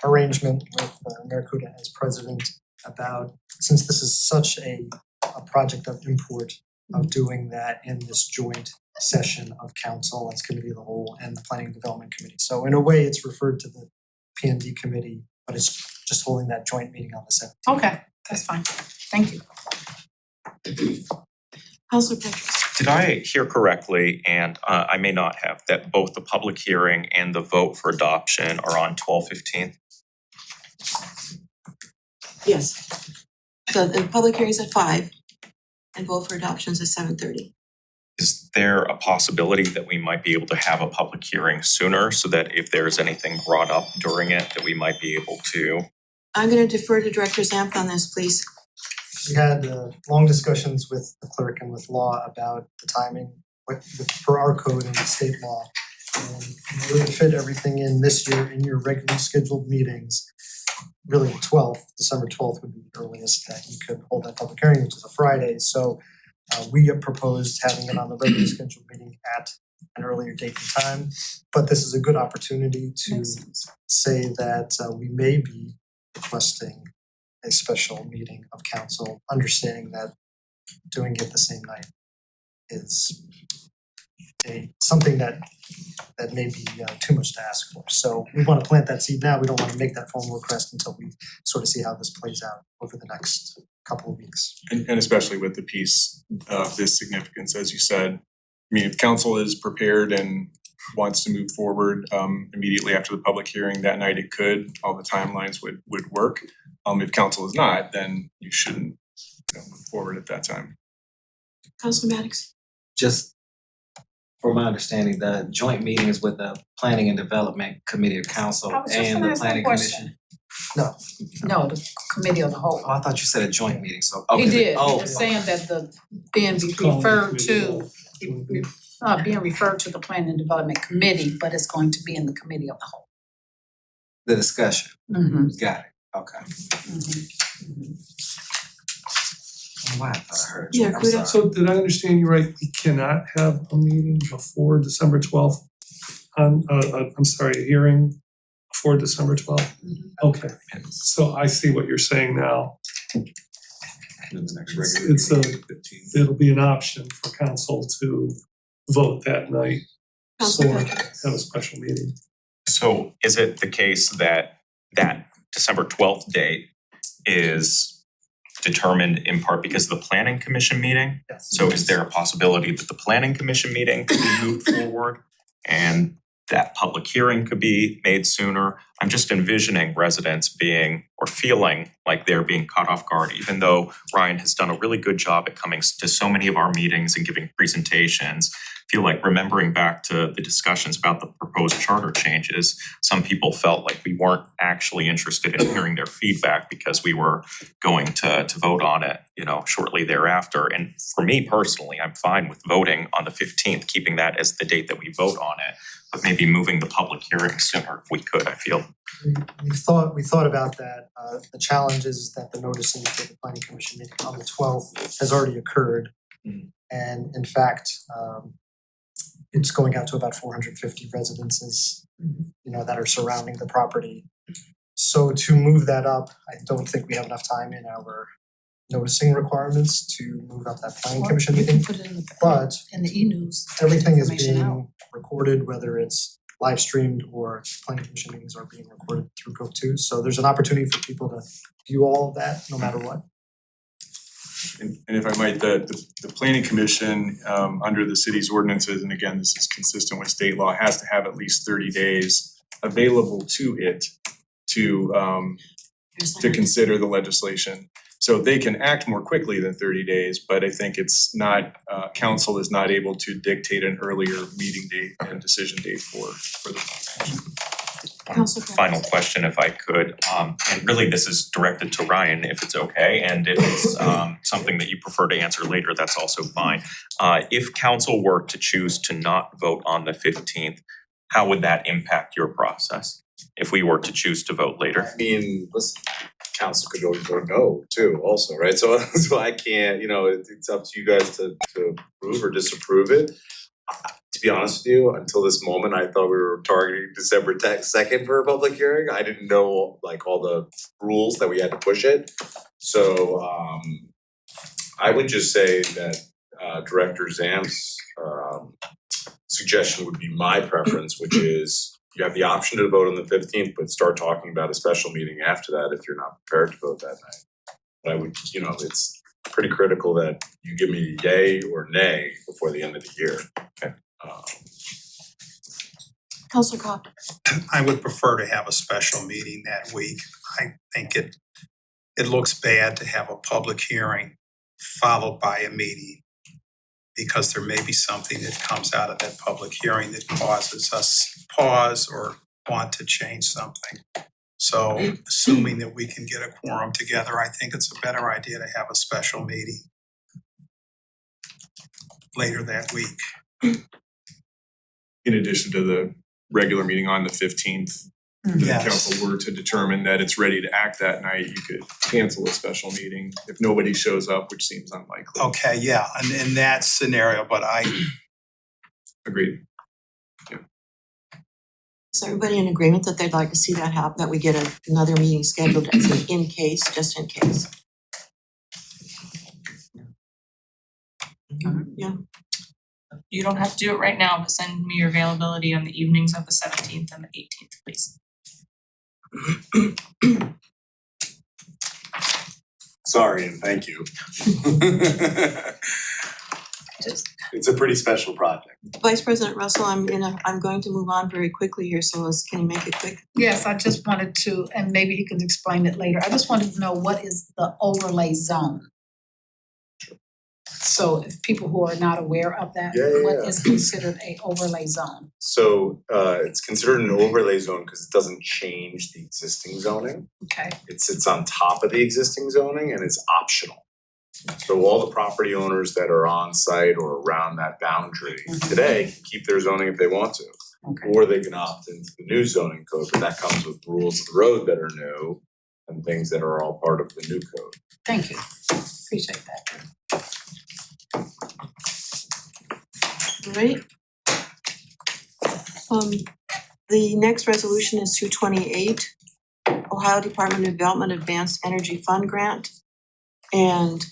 S10: arrangement with Mayor Kuda as president about, since this is such a project of import, of doing that in this joint session of council as committee of the whole and the planning and development committee. So in a way, it's referred to the P&D committee, but it's just holding that joint meeting on the 17th.
S4: Okay, that's fine. Thank you.
S1: Councilor Petrus.
S9: Did I hear correctly, and I may not have, that both the public hearing and the vote for adoption are on 12/15?
S1: Yes. So the public hearing's at 5 and vote for adoptions at 7:30.
S9: Is there a possibility that we might be able to have a public hearing sooner so that if there's anything brought up during it, that we might be able to?
S1: I'm gonna defer to Director Zamp on this, please.
S10: We had long discussions with the clerk and with law about the timing, for our code and the state law. And in order to fit everything in this year in your regularly scheduled meetings, really the 12th, December 12th would be the earliest that you could hold that public hearing, which is a Friday. So we have proposed having it on the regularly scheduled meeting at an earlier date and time. But this is a good opportunity to say that we may be requesting a special meeting of council, understanding that doing it the same night is something that may be too much to ask for. So we wanna plant that seed now, we don't wanna make that formal request until we sort of see how this plays out over the next couple of weeks.
S13: And especially with the piece of this significance, as you said. I mean, if council is prepared and wants to move forward immediately after the public hearing that night, it could, all the timelines would work. If council is not, then you shouldn't move forward at that time.
S1: Councilor Maddox?
S6: Just from my understanding, the joint meetings with the Planning and Development Committee of Council
S4: I was just
S6: and
S4: gonna
S6: the
S4: ask that
S6: Planning
S4: question.
S6: Commission.
S4: No, the committee of the whole.
S6: Oh, I thought you said a joint meeting, so
S4: He
S6: okay.
S4: did, he
S6: Oh,
S4: was saying that the being
S8: Calling the
S4: referred
S8: committee
S4: to, being referred to the Planning and Development Committee, but it's going to be in the committee of the whole.
S6: the discussion.
S4: Mm-hmm.
S6: Got it. Okay. Why I thought I heard
S1: Yeah,
S6: joint, I'm
S1: Kuda.
S6: sorry.
S8: So did I understand you right, we cannot have a meeting before December 12th? I'm sorry, a hearing before December 12th? Okay, so I see what you're saying now. It'll be an option for council to vote that night
S1: Councilor
S8: or
S1: Perkins?
S8: have a special meeting.
S9: So is it the case that that December 12th date is determined in part because of the planning commission meeting?
S10: Yes.
S9: So is there a possibility that the planning commission meeting could be moved forward and that public hearing could be made sooner? I'm just envisioning residents being or feeling like they're being caught off guard, even though Ryan has done a really good job at coming to so many of our meetings and giving presentations. I feel like remembering back to the discussions about the proposed charter changes, some people felt like we weren't actually interested in hearing their feedback because we were going to vote on it, shortly thereafter. And for me personally, I'm fine with voting on the 15th, keeping that as the date that we vote on it, but maybe moving the public hearing sooner if we could, I feel.
S10: We thought about that. The challenge is that the noticing for the planning commission meeting on the 12th has already occurred. And in fact, it's going out to about 450 residences, that are surrounding the property. So to move that up, I don't think we have enough time in our noticing requirements to move up that planning commission meeting.
S4: Put it in the,
S10: But
S4: in the e-news.
S10: everything is
S4: Information out.
S10: being recorded, whether it's live streamed or planning commission meetings are being recorded through Go2. So there's an opportunity for people to view all of that, no matter what.
S13: And if I might, the planning commission, under the city's ordinances, and again, this is consistent with state law, has to have at least 30 days available to it to consider the legislation. So they can act more quickly than 30 days, but I think it's not, council is not able to dictate an earlier meeting date and decision date for the.
S1: Councilor
S9: Final question, if I could, and really this is directed to Ryan, if it's okay, and if it's something that you prefer to answer later, that's also fine. If council were to choose to not vote on the 15th, how would that impact your process? If we were to choose to vote later?
S14: I mean, listen, council could always vote no too also, right? So I can't, it's up to you guys to approve or disapprove it. To be honest with you, until this moment, I thought we were targeting December 2nd for a public hearing. I didn't know like all the rules that we had to push it. So I would just say that Director Zam's suggestion would be my preference, which is you have the option to vote on the 15th, but start talking about a special meeting after that if you're not prepared to vote that night. But I would, it's pretty critical that you give me yay or nay before the end of the year.
S9: Okay.
S1: Councilor Cobb?
S5: I would prefer to have a special meeting that week. I think it looks bad to have a public hearing followed by a meeting, because there may be something that comes out of that public hearing that causes us pause or want to change something. So assuming that we can get a quorum together, I think it's a better idea to have a special meeting later that week.
S13: In addition to the regular meeting on the 15th, if the
S5: Yes.
S13: council were to determine that it's ready to act that night, you could cancel a special meeting if nobody shows up, which seems unlikely.
S5: Okay, yeah, and in that scenario, but
S13: Agreed.
S1: Is everybody in agreement that they'd like to see that happen, that we get another meeting scheduled as an in case, just in case? Yeah,
S2: You don't have to do it right now, but send me your availability on the evenings of the 17th and the 18th, please.
S14: Sorry and thank you. It's a pretty special project.
S1: Vice President Russell, I'm going to move on very quickly here, so can you make it quick?
S4: Yes, I just wanted to, and maybe he can explain it later, I just wanted to know what is the overlay zone? So if people who are not aware of that, what is considered a overlay zone?
S14: So it's considered an overlay zone because it doesn't change the existing zoning.
S4: Okay,
S14: It sits on top of the existing zoning and it's optional. So all the property owners that are on site or around that boundary today can keep their zoning if they want to.
S4: okay,
S14: Or they can opt into the new zoning code, but that comes with rules of the road that are new and things that are all part of the new code.
S4: thank you, appreciate that.
S1: Alright. The next resolution is 228, Ohio Department of Development Advanced Energy Fund Grant. And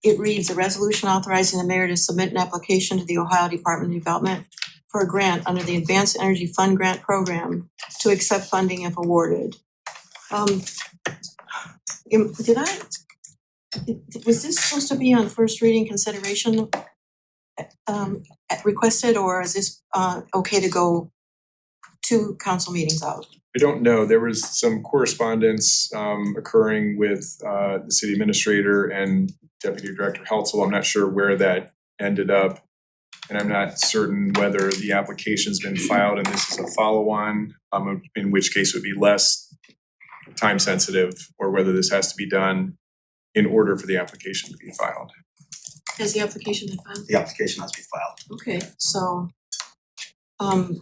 S1: it reads, a resolution authorizing the mayor to submit an application to the Ohio Department of Development for a grant under the Advanced Energy Fund Grant Program to accept funding if awarded. Was this supposed to be on first reading consideration requested, or is this okay to go 2 council meetings out?
S13: I don't know, there was some correspondence occurring with the city administrator and Deputy Director Heltzel. I'm not sure where that ended up. And I'm not certain whether the application's been filed and this is a follow-on, in which case it would be less time sensitive, or whether this has to be done in order for the application to be filed.
S1: Has the application been filed?
S12: The application has to be filed.
S1: Okay, so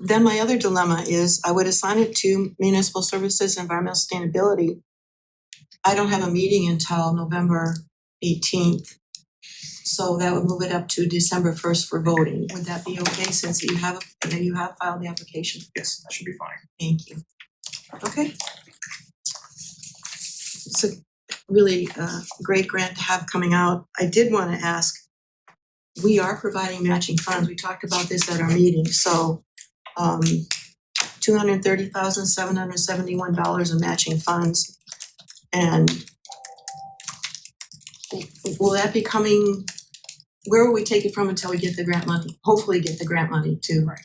S1: then my other dilemma is I would assign it to Municipal Services and Environmental Sustainability. I don't have a meeting until November 18th. So that would move it up to December 1st for voting. Would that be okay since you have filed the application?
S12: Yes, that should be fine.
S1: Thank you. Okay. It's a really great grant to have coming out. I did want to ask, we are providing matching funds. We talked about this at our meeting, so $230,771 in matching funds. And will that be coming, where will we take it from until we get the grant money? Hopefully get the grant money too.
S7: Right.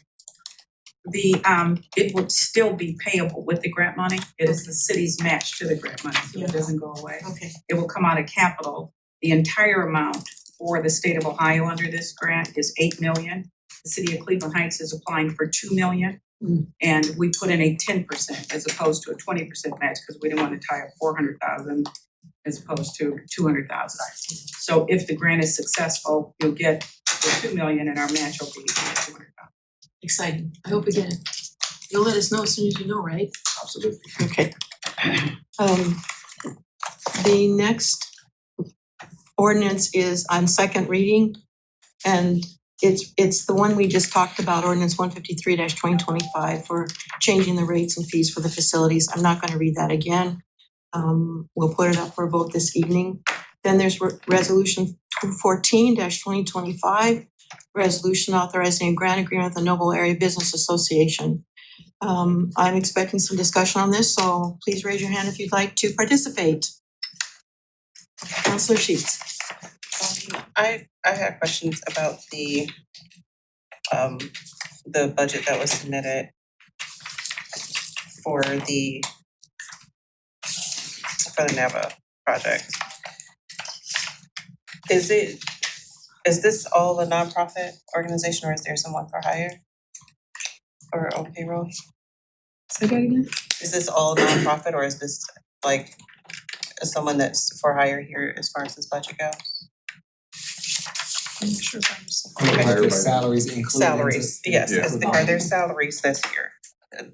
S7: It would still be payable with the grant money. It is the city's match to the grant money, so it doesn't go away.
S1: Okay.
S7: It will come out of capital. The entire amount for the state of Ohio under this grant is $8 million. The city of Cleveland Heights is applying for $2 million. And we put in a 10% as opposed to a 20% match because we didn't want to tie up $400,000 as opposed to $200,000. So if the grant is successful, you'll get the $2 million and our match will be $200,000.
S1: Exciting. I hope we get it. You'll let us know as soon as you know, right?
S14: Absolutely.
S1: Okay. The next ordinance is on second reading, and it's the one we just talked about, ordinance 153-2025 for changing the rates and fees for the facilities. I'm not gonna read that again. We'll put it up for a vote this evening. Then there's resolution 214-2025, resolution authorizing a grant agreement with the Noble Area Business Association. I'm expecting some discussion on this, so please raise your hand if you'd like to participate. Councilor Sheets.
S15: I had questions about the budget that was submitted for the NAVA project. Is this all a nonprofit organization, or is there someone for hire? Or on payroll?
S1: Say that again?
S15: Is this all nonprofit, or is this like someone that's for hire here as far as this budget goes?
S1: I'm not sure if I understand.
S6: Are there salaries included?
S15: Salaries, yes, are there salaries this year?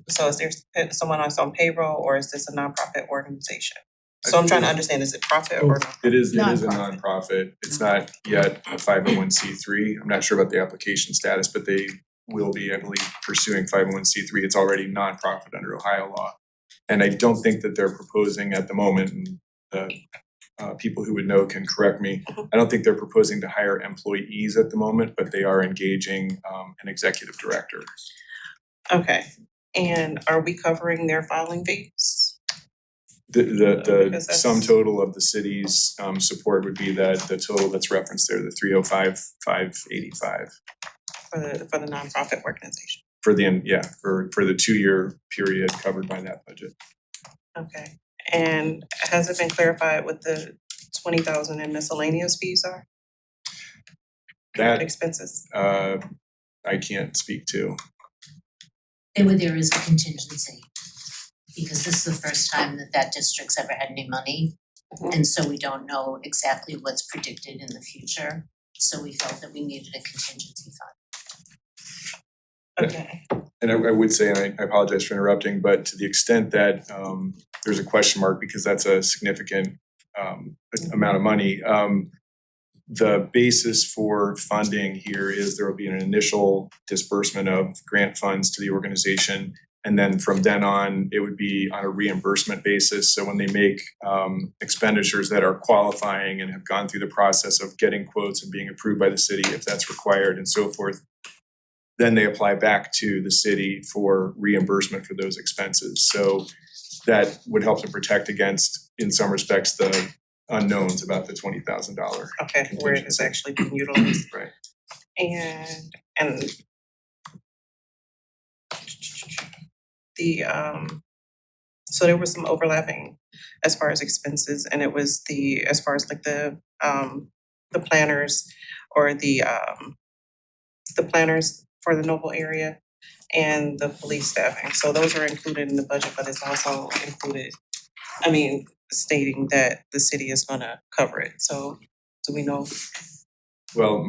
S15: So is there someone else on payroll, or is this a nonprofit organization? So I'm trying to understand, is it profit or not?
S13: It is a nonprofit. It's not yet a 501c3. I'm not sure about the application status, but they will be, I believe, pursuing 501c3. It's already nonprofit under Ohio law. And I don't think that they're proposing at the moment, and people who would know can correct me, I don't think they're proposing to hire employees at the moment, but they are engaging an executive director.
S15: Okay, and are we covering their filing fees?
S13: The
S15: Because that's-
S13: sum total of the city's support would be that the total that's referenced there, the 305,585
S15: For the nonprofit organization?
S13: for the for the 2-year period covered by that budget.
S15: Okay, and has it been clarified what the 20,000 in miscellaneous fees are,
S13: That
S15: expenses?
S13: I can't speak to.
S16: There is a contingency, because this is the first time that that district's ever had any money. And so we don't know exactly what's predicted in the future, so we felt that we needed a contingency fund.
S15: Okay,
S13: And I would say, and I apologize for interrupting, but to the extent that there's a question mark because that's a significant amount of money, the basis for funding here is there will be an initial disbursement of grant funds to the organization. And then from then on, it would be on a reimbursement basis. So when they make expenditures that are qualifying and have gone through the process of getting quotes and being approved by the city, if that's required and so forth, then they apply back to the city for reimbursement for those expenses. So that would help to protect against, in some respects, the unknowns about the $20,000.
S15: okay, where it is actually being utilized.
S13: Right.
S15: And the so there was some overlapping as far as expenses, and it was as far as like the planners or the planners for the Noble area and the police staffing. So those are included in the budget, but it's also included, stating that the city is gonna cover it. So do we know?
S13: Well,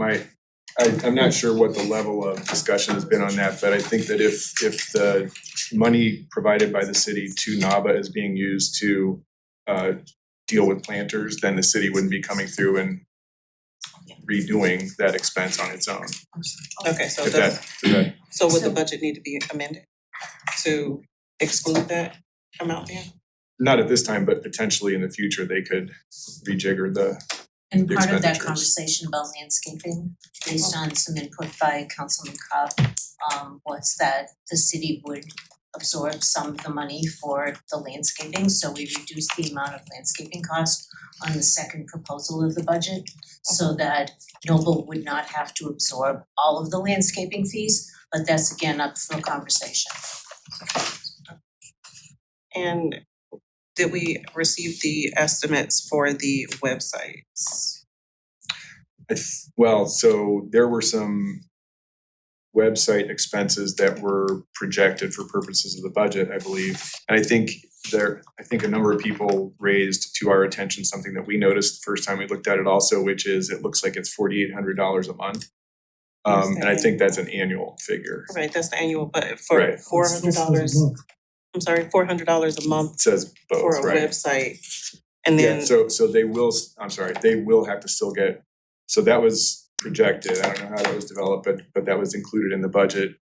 S13: I'm not sure what the level of discussion has been on that, but I think that if the money provided by the city to NABA is being used to deal with planters, then the city wouldn't be coming through and redoing that expense on its own.
S15: Okay, so
S13: If that,
S15: so would the budget need to be amended to exclude that amount then?
S13: not at this time, but potentially in the future, they could rejigger the
S16: And part of that
S13: expenditures.
S16: conversation about landscaping, based on some input by Councilman Cobb, was that the city would absorb some of the money for the landscaping, so we reduced the amount of landscaping cost on the second proposal of the budget, so that Noble would not have to absorb all of the landscaping fees, but that's again up for conversation.
S15: And did we receive the estimates for the websites?
S13: Well, so there were some website expenses that were projected for purposes of the budget, I believe. And I think a number of people raised to our attention something that we noticed the first time we looked at it also, which is it looks like it's $4,800 a month. And I think that's an annual figure.
S15: Right, that's the annual, but for
S13: Right.
S15: $400, I'm sorry, $400 a month
S13: It says both,
S15: for a
S13: right?
S15: website. And then,
S13: So they will, they will have to still get, so that was projected, I don't know how that was developed, but that was included in the budget.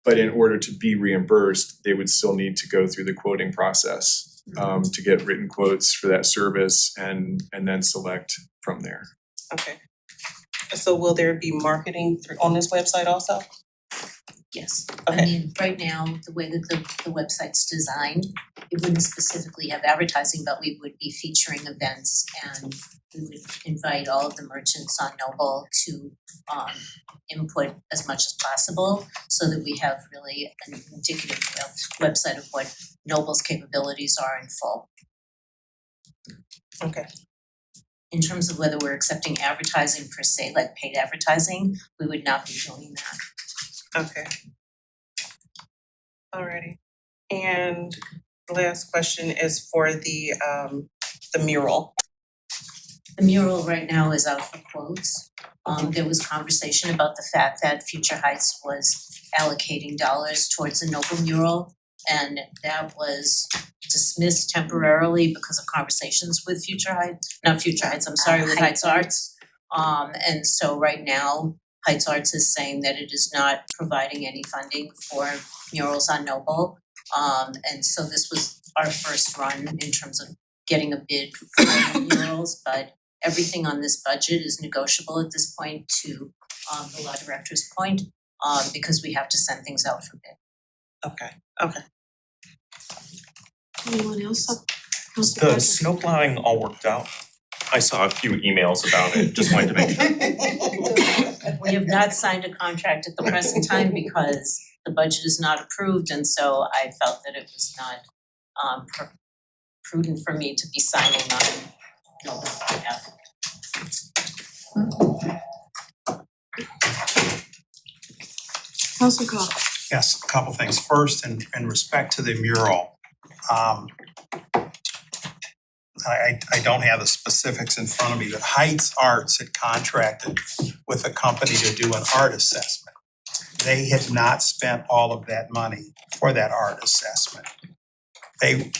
S13: But in order to be reimbursed, they would still need to go through the quoting process to get written quotes for that service and then select from there.
S15: okay. So will there be marketing on this website also?
S16: Yes,
S15: Okay.
S16: I mean, right now, the way that the website's designed, it wouldn't specifically have advertising, but we would be featuring events and we would invite all of the merchants on Noble to input as much as possible so that we have really an indicative website of what Noble's capabilities are in full.
S15: Okay.
S16: In terms of whether we're accepting advertising per se, like paid advertising, we would not be doing that.
S15: Okay. Alrighty, and the last question is for the mural.
S16: The mural right now is out for quotes. There was conversation about the fact that Future Heights was allocating dollars towards the Noble mural, and that was dismissed temporarily because of conversations with with Heights Arts. And so right now, Heights Arts is saying that it is not providing any funding for murals on Noble. And so this was our first run in terms of getting a bid for murals, but everything on this budget is negotiable at this point to the law director's point, because we have to send things out for bid.
S15: Okay.
S1: Anyone else?
S9: Is the snow plowing all worked out? I saw a few emails about it, just wanted to make sure.
S16: We have not signed a contract at the present time because the budget is not approved, and so I felt that it was not prudent for me to be signing on Noble's behalf.
S1: Council Cobb.
S5: Yes, a couple things. First, in respect to the mural, I don't have the specifics in front of me, but Heights Arts had contracted with a company to do an art assessment. They had not spent all of that money for that art assessment. They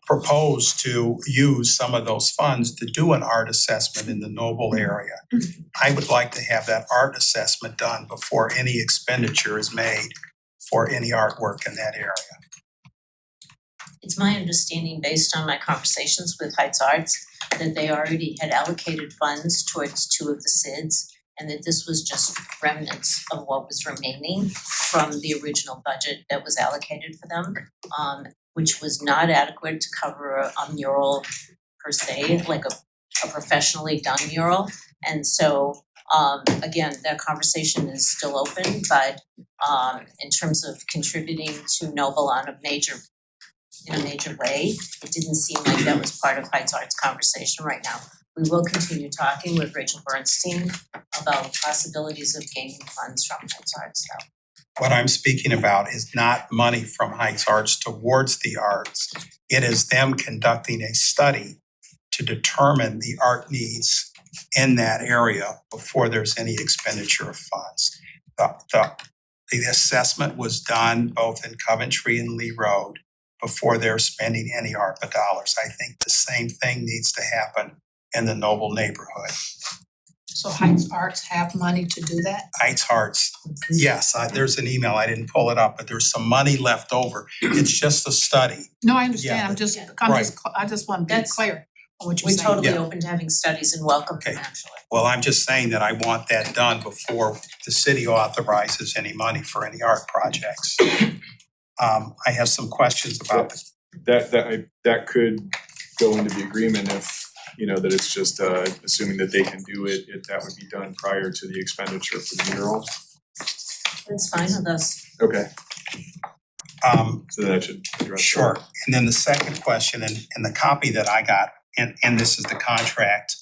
S5: proposed to use some of those funds to do an art assessment in the Noble area. I would like to have that art assessment done before any expenditure is made for any artwork in that area.
S16: It's my understanding, based on my conversations with Heights Arts, that they already had allocated funds towards two of the SIDS, and that this was just remnants of what was remaining from the original budget that was allocated for them, which was not adequate to cover a mural per se, like a professionally done mural. And so, again, that conversation is still open, but in terms of contributing to Noble in a major way, it didn't seem like that was part of Heights Arts conversation right now. We will continue talking with Rachel Bernstein about possibilities of gaining funds from Heights Arts, though.
S5: What I'm speaking about is not money from Heights Arts towards the arts. It is them conducting a study to determine the art needs in that area before there's any expenditure of funds. The assessment was done both in Coventry and Lee Road before they're spending any ARPA dollars. I think the same thing needs to happen in the Noble neighborhood.
S4: So Heights Arts have money to do that?
S5: Heights Arts, yes, there's an email, I didn't pull it up, but there's some money left over. It's just a study.
S4: No, I understand,
S5: Yeah.
S4: I just want to be
S16: That's-
S4: clear on what you're
S16: We're
S4: saying.
S16: totally
S5: Yeah.
S16: open to having studies and welcome them
S5: Okay.
S16: actually.
S5: Well, I'm just saying that I want that done before the city authorizes any money for any art projects. I have some questions about
S13: That could go into the agreement if, that it's just assuming that they can do it, if that would be done prior to the expenditure for the mural.
S16: That's fine with us.
S13: Okay,
S5: um,
S13: so that should address that.
S5: Sure, and then the second question, and the copy that I got, and this is the contract,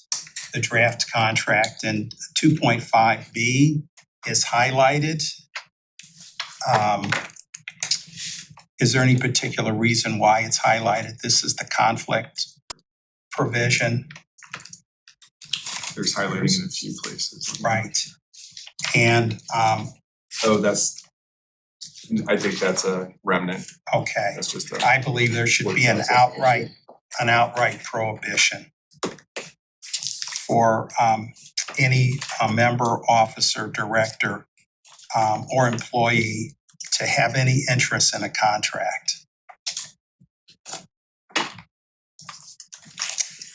S5: the draft contract, and 2.5B is highlighted. Is there any particular reason why it's highlighted? This is the conflict provision,
S13: There's highlighting in a few places.
S5: right? And,
S13: Oh, I think that's a remnant,
S5: okay,
S13: that's just
S5: I believe there should be an outright prohibition for any member, officer, director, or employee to have any interest in a contract.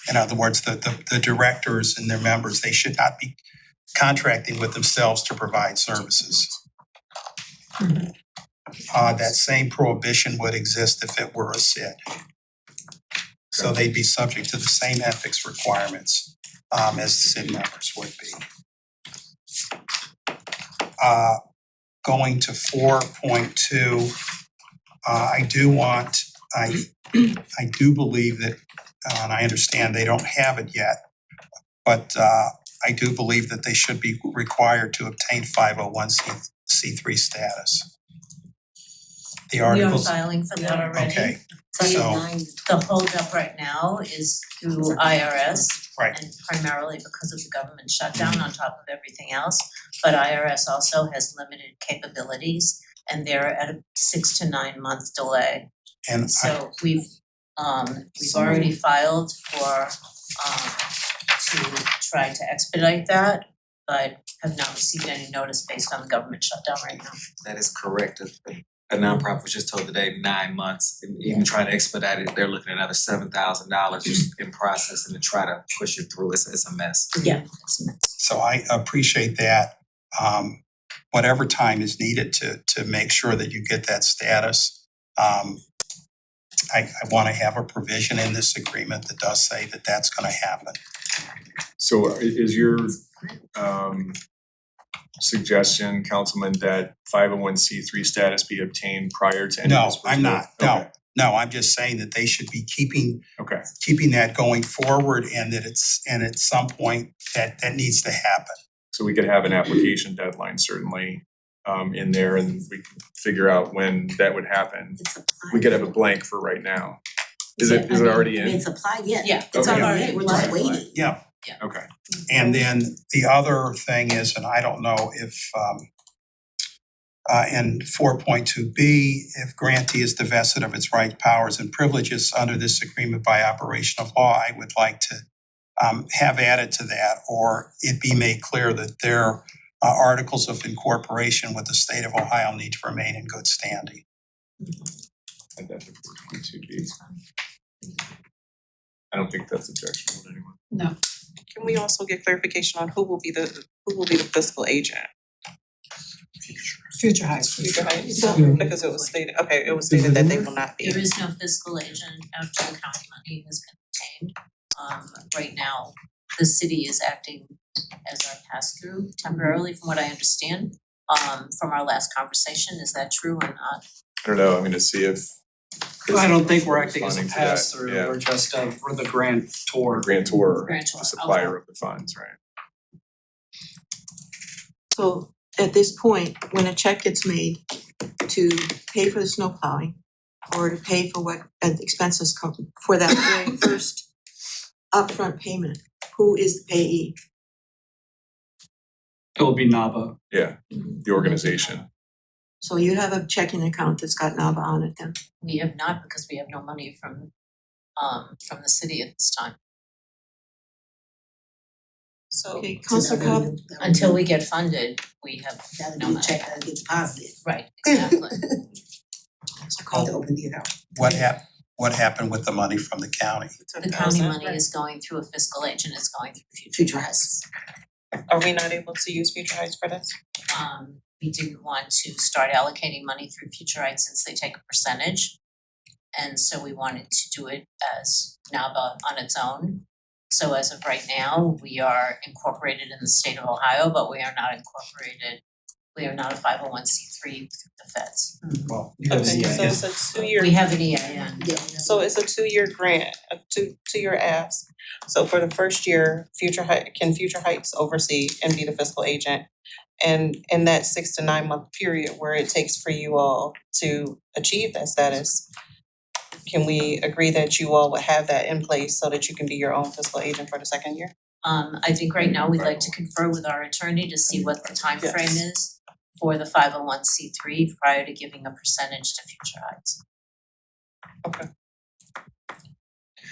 S5: In other words, the directors and their members, they should not be contracting with themselves to provide services. That same prohibition would exist if it were a SID. So they'd be subject to the same ethics requirements as the SID members would be. Going to 4.2, I do believe that, and I understand they don't have it yet, but I do believe that they should be required to obtain 501c3 status. The articles,
S16: We are filing for that already.
S5: okay,
S16: But
S5: so,
S16: the holdup right now is through IRS.
S5: Right.
S16: And primarily because of the government shutdown on top of everything else. But IRS also has limited capabilities and they're at a 6 to 9 month delay.
S5: and I,
S16: So we've already filed for to try to expedite that. but have not received any notice based on the government shutdown right now.
S6: That is correct. A nonprofit was just told today 9 months, and even trying to expedite it, they're looking at another $7,000 in processing to try to push it through. It's a mess.
S16: Yeah.
S5: So I appreciate that. Whatever time is needed to make sure that you get that status. I wanna have a provision in this agreement that does say that that's gonna happen.
S13: So is your suggestion, Councilman, that 501c3 status be obtained prior to any
S5: No,
S13: disbursement?
S5: I'm not,
S13: Okay.
S5: no, I'm just saying that they should be keeping
S13: Okay,
S5: that going forward and that and at some point that needs to happen.
S13: so we could have an application deadline certainly in there, and we can figure out when that would happen. We could have a blank for right now. Is it already in?
S17: It's applied, yeah.
S16: Yeah,
S17: It's
S13: Okay.
S17: already, we're just
S16: Applied.
S17: waiting.
S5: Yeah.
S13: Okay.
S5: And then the other thing is, and I don't know if in 4.2B, if grantee is divested of its rights, powers, and privileges under this agreement by operation of law, I would like to have added to that, or it be made clear that their articles of incorporation with the state of Ohio need to remain in good standing.
S13: Add that to 4.2B. I don't think that's objectionable to anyone.
S4: No.
S15: Can we also get clarification on who will be the fiscal agent?
S4: Future Heights.
S15: Future Heights,
S8: Yeah.
S15: because it was stated, okay, it was stated that they will not be.
S16: There is no fiscal agent after the county money has been obtained. Right now, the city is acting as our pass-through temporarily, from what I understand, from our last conversation. Is that true or not?
S13: I don't know, I'm gonna see if
S18: I don't think we're acting as a
S13: responding to that,
S18: pass-through,
S13: yeah.
S18: we're just, we're the grantor.
S13: Grantor,
S16: Grantor,
S13: the supplier of the funds, right?
S1: So at this point, when a check gets made to pay for the snow plowing or to pay for what expenses come for that very first upfront payment, who is the payee?
S18: It will be NABA.
S13: Yeah, the organization.
S1: So you have a checking account that's got NABA on it then?
S16: We have not, because we have no money from the city at this time.
S15: So,
S1: Okay, Counselor Cobb?
S16: Until we get funded, we have
S17: That'll
S16: no
S17: be a
S16: money.
S17: check that gets positive.
S16: Right, exactly.
S1: Counselor
S17: Call
S1: Cobb?
S17: to open the account.
S5: What happened with the money from the county?
S16: The county money is going through a fiscal agent, it's going through
S17: Future Heights.
S15: are we not able to use Future Heights for this?
S16: We didn't want to start allocating money through Future Heights since they take a percentage. And so we wanted to do it as NABA on its own. So as of right now, we are incorporated in the state of Ohio, but we are not incorporated, we are not a 501c3 through the feds.
S5: Well,
S15: Okay, so it's a 2-year.
S16: We have an EIN.
S15: So it's a 2-year grant, a 2-year ask. So for the first year, Future Heights oversee and be the fiscal agent? And in that 6 to 9 month period where it takes for you all to achieve that status, can we agree that you all would have that in place so that you can be your own fiscal agent for the second year?
S16: I think right now we'd like to confer with our attorney to see what the time frame
S15: Yes.
S16: is for the 501c3 prior to giving a percentage to Future Heights.
S15: Okay.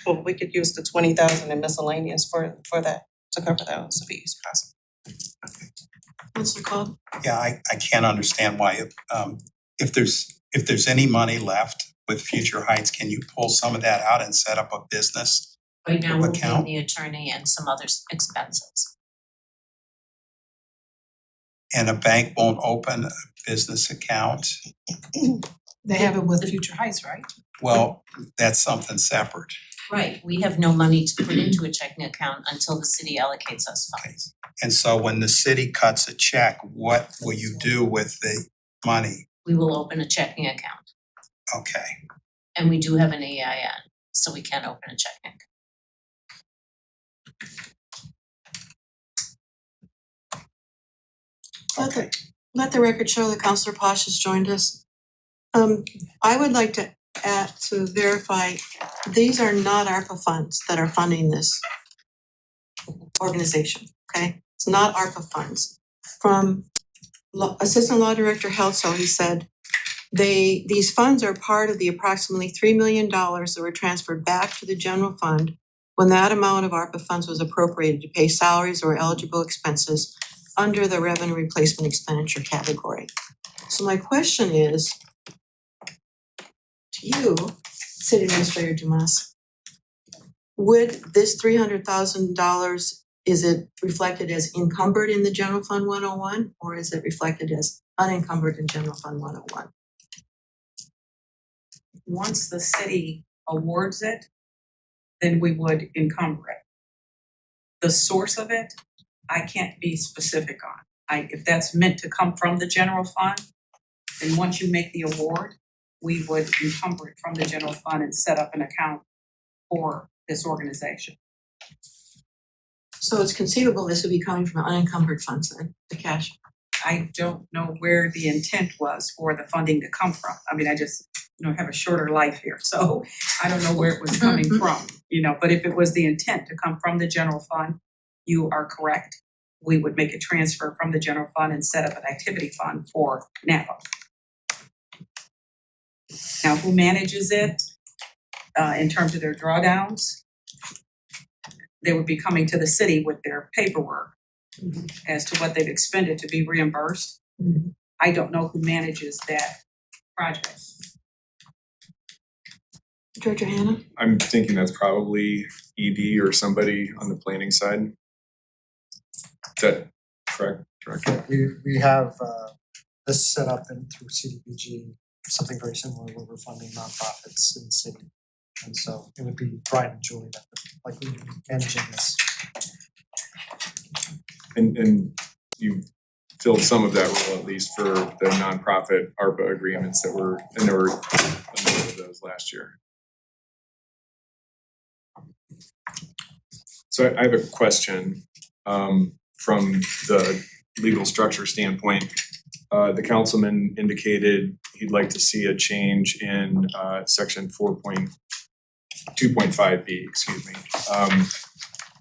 S15: Well, we could use the 20,000 in miscellaneous for that, to cover those fees possibly.
S1: Counselor Cobb?
S5: Yeah, I can't understand why, if there's any money left with Future Heights, can you pull some of that out and set up a business?
S16: Right now, we're
S5: Account?
S16: paying the attorney and some other expenses.
S5: And a bank won't open a business account?
S4: They have it with Future Heights, right?
S5: Well, that's something separate.
S16: Right, we have no money to put into a checking account until the city allocates us funds.
S5: And so when the city cuts a check, what will you do with the money?
S16: We will open a checking account,
S5: Okay,
S16: and we do have an EIN, so we can open a checking account.
S1: Let the record show that Counselor Posh has joined us. I would like to verify, these are not ARPA funds that are funding this organization, okay? It's not ARPA funds. From Assistant Law Director Heltzel, he said, these funds are part of the approximately $3 million that were transferred back to the general fund when that amount of ARPA funds was appropriated to pay salaries or eligible expenses under the revenue replacement expenditure category. So my question is to you, City Administrator Dumas, would this $300,000, is it reflected as encumbered in the General Fund 101 or is it reflected as unencumbered in General Fund 101?
S7: Once the city awards it, then we would encumber it. The source of it, I can't be specific on. If that's meant to come from the general fund, then once you make the award, we would encumber it from the general fund and set up an account for this organization.
S1: So it's conceivable this would be coming from unencumbered funds then, the cash.
S7: I don't know where the intent was for the funding to come from. I mean, I just, have a shorter life here, so I don't know where it was coming from, but if it was the intent to come from the general fund, you are correct. We would make a transfer from the general fund and set up an activity fund for NAPA. Now, who manages it in terms of their drawdowns? They would be coming to the city with their paperwork as to what they've expended to be reimbursed. I don't know who manages that project.
S1: Director Hannah?
S13: I'm thinking that's probably ED or somebody on the planning side. Is that correct, Director?
S10: We have this set up through CDBG, something very similar where we're funding nonprofits in the city. And so it would be Brian and Julie that would likely be managing this.
S13: And you filled some of that role, at least for the nonprofit ARPA agreements and there were a number of those last year. So I have a question from the legal structure standpoint. The councilman indicated he'd like to see a change in section 2.5B,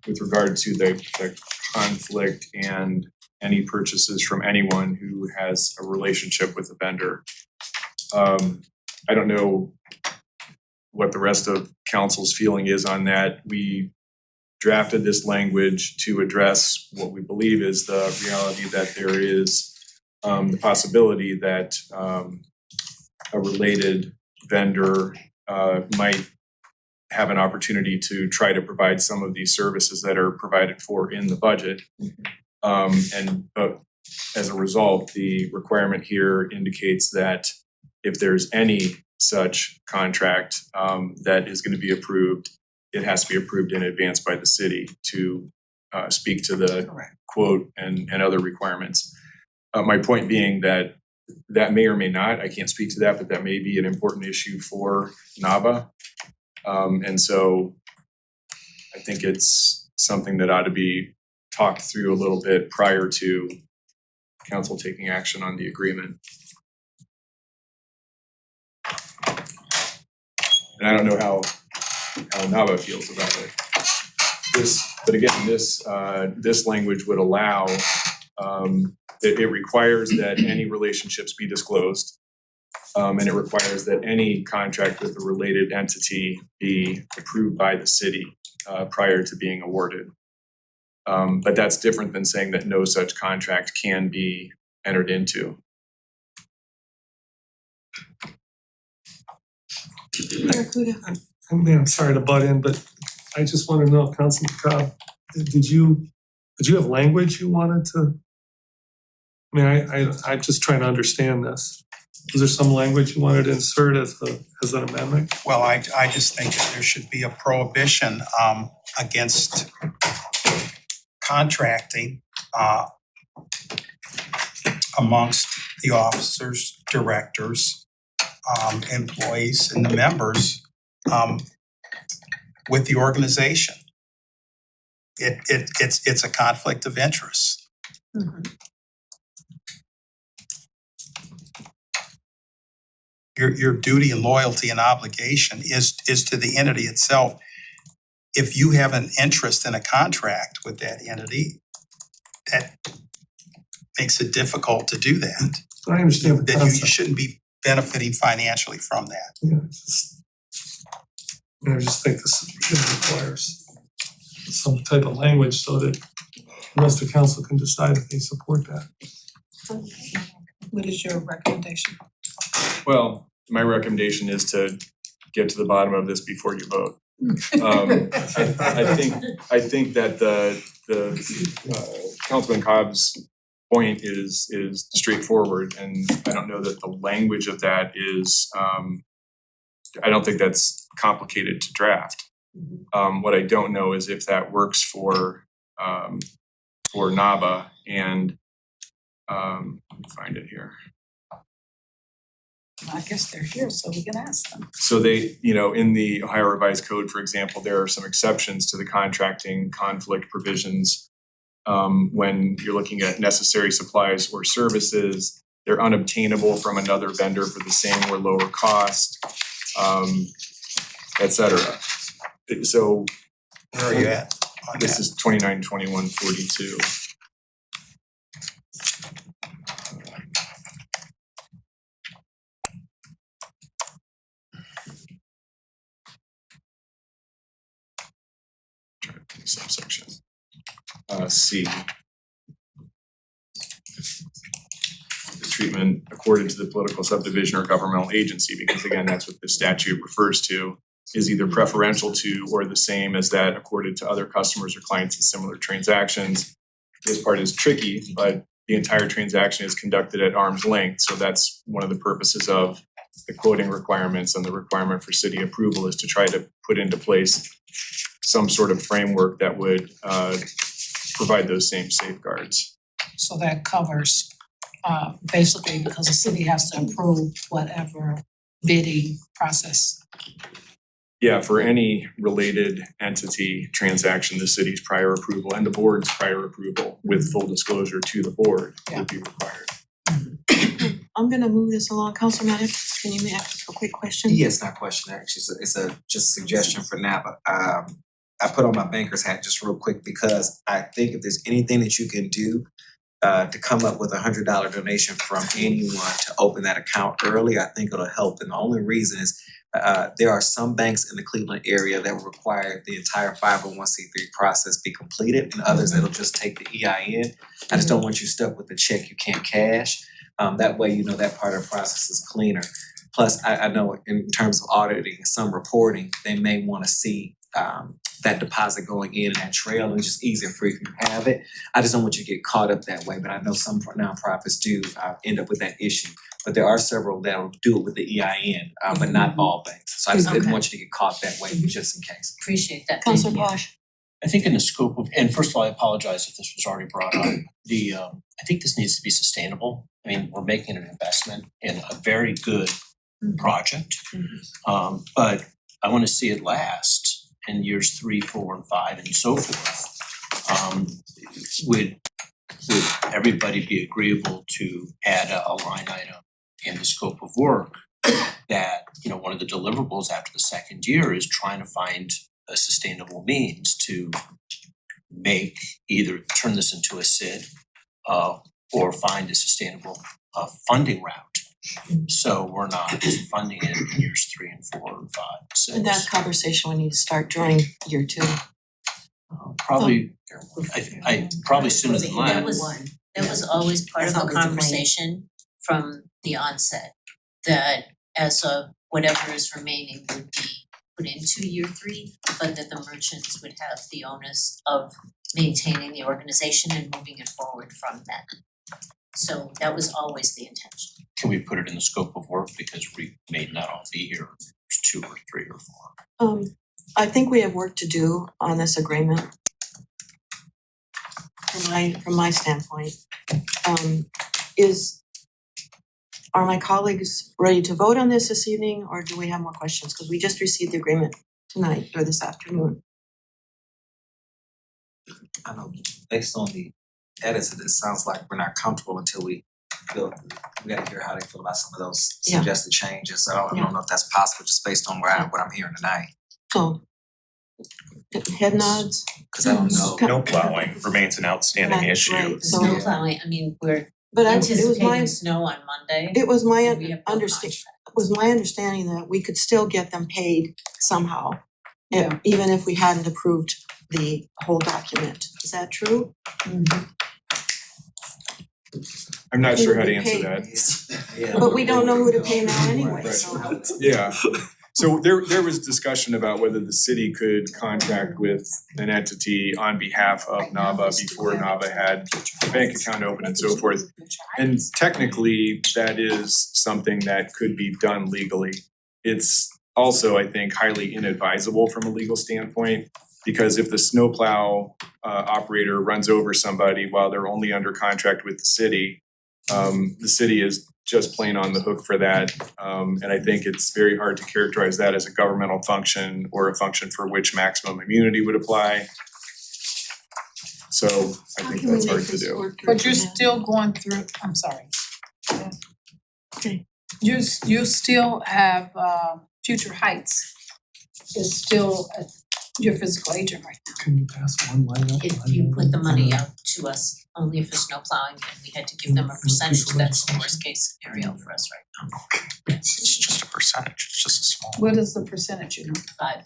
S13: with regard to the conflict and any purchases from anyone who has a relationship with a vendor. I don't know what the rest of council's feeling is on that. We drafted this language to address what we believe is the reality that there is the possibility that a related vendor might have an opportunity to try to provide some of these services that are provided for in the budget. But as a result, the requirement here indicates that if there's any such contract that is going to be approved, it has to be approved in advance by the city to speak to the quote and other requirements. My point being that may or may not, I can't speak to that, but that may be an important issue for NABA. And so I think it's something that ought to be talked through a little bit prior to council taking action on the agreement. And I don't know how NABA feels about it. This language would allow, it requires that any relationships be disclosed. And it requires that any contract with a related entity be approved by the city prior to being awarded. But that's different than saying that no such contract can be entered into.
S8: I'm sorry to butt in, but I just want to know, Councilman Cobb, did you have language you wanted to? I mean, I'm just trying to understand this. Was there some language you wanted to insert as an amendment?
S5: Well, I just think that there should be a prohibition against contracting amongst the officers, directors, employees, and the members with the organization. It's a conflict of interest.
S1: Mm-hmm.
S5: Your duty and loyalty and obligation is to the entity itself. If you have an interest in a contract with that entity, that makes it difficult to do that.
S8: I understand the
S5: that
S8: concept.
S5: You shouldn't be benefiting financially from that.
S8: Yeah, I just think this requires some type of language so that The rest of council can decide if they support that.
S4: What is your recommendation?
S13: Well, my recommendation is to get to the bottom of this before you vote. I think that the Councilman Cobb's point is straightforward, and I don't know that the language of that is I don't think that's complicated to draft. What I don't know is if that works for NABA, and let me find it here.
S4: I guess they're here, so we can ask them.
S13: So they, in the Ohio Revised Code, for example, there are some exceptions to the contracting conflict provisions. When you're looking at necessary supplies or services, they're unobtainable from another vendor for the same or lower cost, et cetera. So
S12: Where are you at on
S13: this
S12: that?
S13: is 292142. Subsection C. The treatment accorded to the political subdivision or governmental agency, because again, that's what the statute refers to, is either preferential to or the same as that accorded to other customers or clients in similar transactions. This part is tricky, but the entire transaction is conducted at arm's length, so that's one of the purposes of the quoting requirements, and the requirement for city approval is to try to put into place some sort of framework that would provide those same safeguards.
S4: So that covers, basically, because the city has to approve whatever bidding process.
S13: Yeah, for any related entity transaction, the city's prior approval and the board's prior approval with full disclosure to the board would be required.
S1: I'm gonna move this along. Councilor Maddox, can you ask a quick question?
S6: Yes, not question, actually, it's a just suggestion for NAPA. I put on my banker's hat just real quick because I think if there's anything that you can do to come up with $100 donation from anyone to open that account early, I think it'll help. And the only reason is there are some banks in the Cleveland area that will require the entire 501c3 process be completed, and others that'll just take the EIN. I just don't want you stuck with the check you can't cash. That way, that part of the process is cleaner. Plus, I know in terms of auditing, some reporting, they may wanna see that deposit going in and that trail, and it's just easier for you to have it. I just don't want you to get caught up that way, but I know some nonprofits do end up with that issue. But there are several that'll do it with the EIN, but not all banks. So I just didn't want you to get caught that way, just in case.
S16: Appreciate that.
S1: Councilor Bosch.
S18: I think in the scope of, and first of all, I apologize if this was already brought up. I think this needs to be sustainable. I mean, we're making an investment in a very good project. But I wanna see it last in years 3, 4, and 5 and so forth. Would everybody be agreeable to add a line item in the scope of work that, one of the deliverables after the second year is trying to find a sustainable means to make, either turn this into a SID or find a sustainable funding route. So we're not funding it in years 3 and 4 and 5 and 6.
S1: And that conversation we need to start during year 2.
S18: Probably, I probably sooner than
S16: That
S18: later.
S16: was always part of
S1: That's
S16: the
S1: always the plan.
S16: conversation from the onset, that as of whatever is remaining would be put into year 3, but that the merchants would have the onus of maintaining the organization and moving it forward from that. So that was always the intention.
S18: Can we put it in the scope of work, because we may not all be here, there's 2 or 3 or 4.
S1: I think we have work to do on this agreement. From my standpoint, are my colleagues ready to vote on this evening, or do we have more questions? Because we just received the agreement tonight or this afternoon.
S6: I know, based on the edits, it sounds like we're not comfortable until we gotta hear how they feel about some of those
S1: Yeah.
S6: suggested changes. So I don't know if that's possible, just based on what I'm hearing tonight.
S1: So, head nods.
S6: Cause I don't know.
S9: Snow plowing remains an outstanding
S1: Right,
S9: issue.
S1: right. So-
S16: Snow plowing, I mean, we're
S1: But it was my
S16: anticipating snow on Monday.
S1: It was my
S16: We have no
S1: understanding that we could still get them paid somehow.
S4: Yeah.
S1: Even if we hadn't approved the whole document. Is that true?
S13: I'm not sure how to
S1: Who
S13: answer
S1: would
S13: that.
S1: But we don't know who to pay now anyway,
S13: Right.
S1: so.
S13: Yeah, so there was discussion about whether the city could contract with an entity on behalf of Nava before Nava had a bank account open and so forth. And technically, that is something that could be done legally. It's also, I think, highly inadvisable from a legal standpoint, because if the snowplow operator runs over somebody while they're only under contract with the city is just plain on the hook for that. And I think it's very hard to characterize that as a governmental function or a function for which maximum immunity would apply. So I think that's hard to do.
S4: But you're still going through, I'm sorry.
S1: Okay.
S4: You still have Future Heights is still your physical agent right now.
S8: Can you pass one line up?
S16: If you put the money out to us only for snow plowing and we had to give them a percentage, that's the worst case scenario for us right now.
S9: It's just a percentage, it's just a small.
S4: What is the percentage, you know? 5%.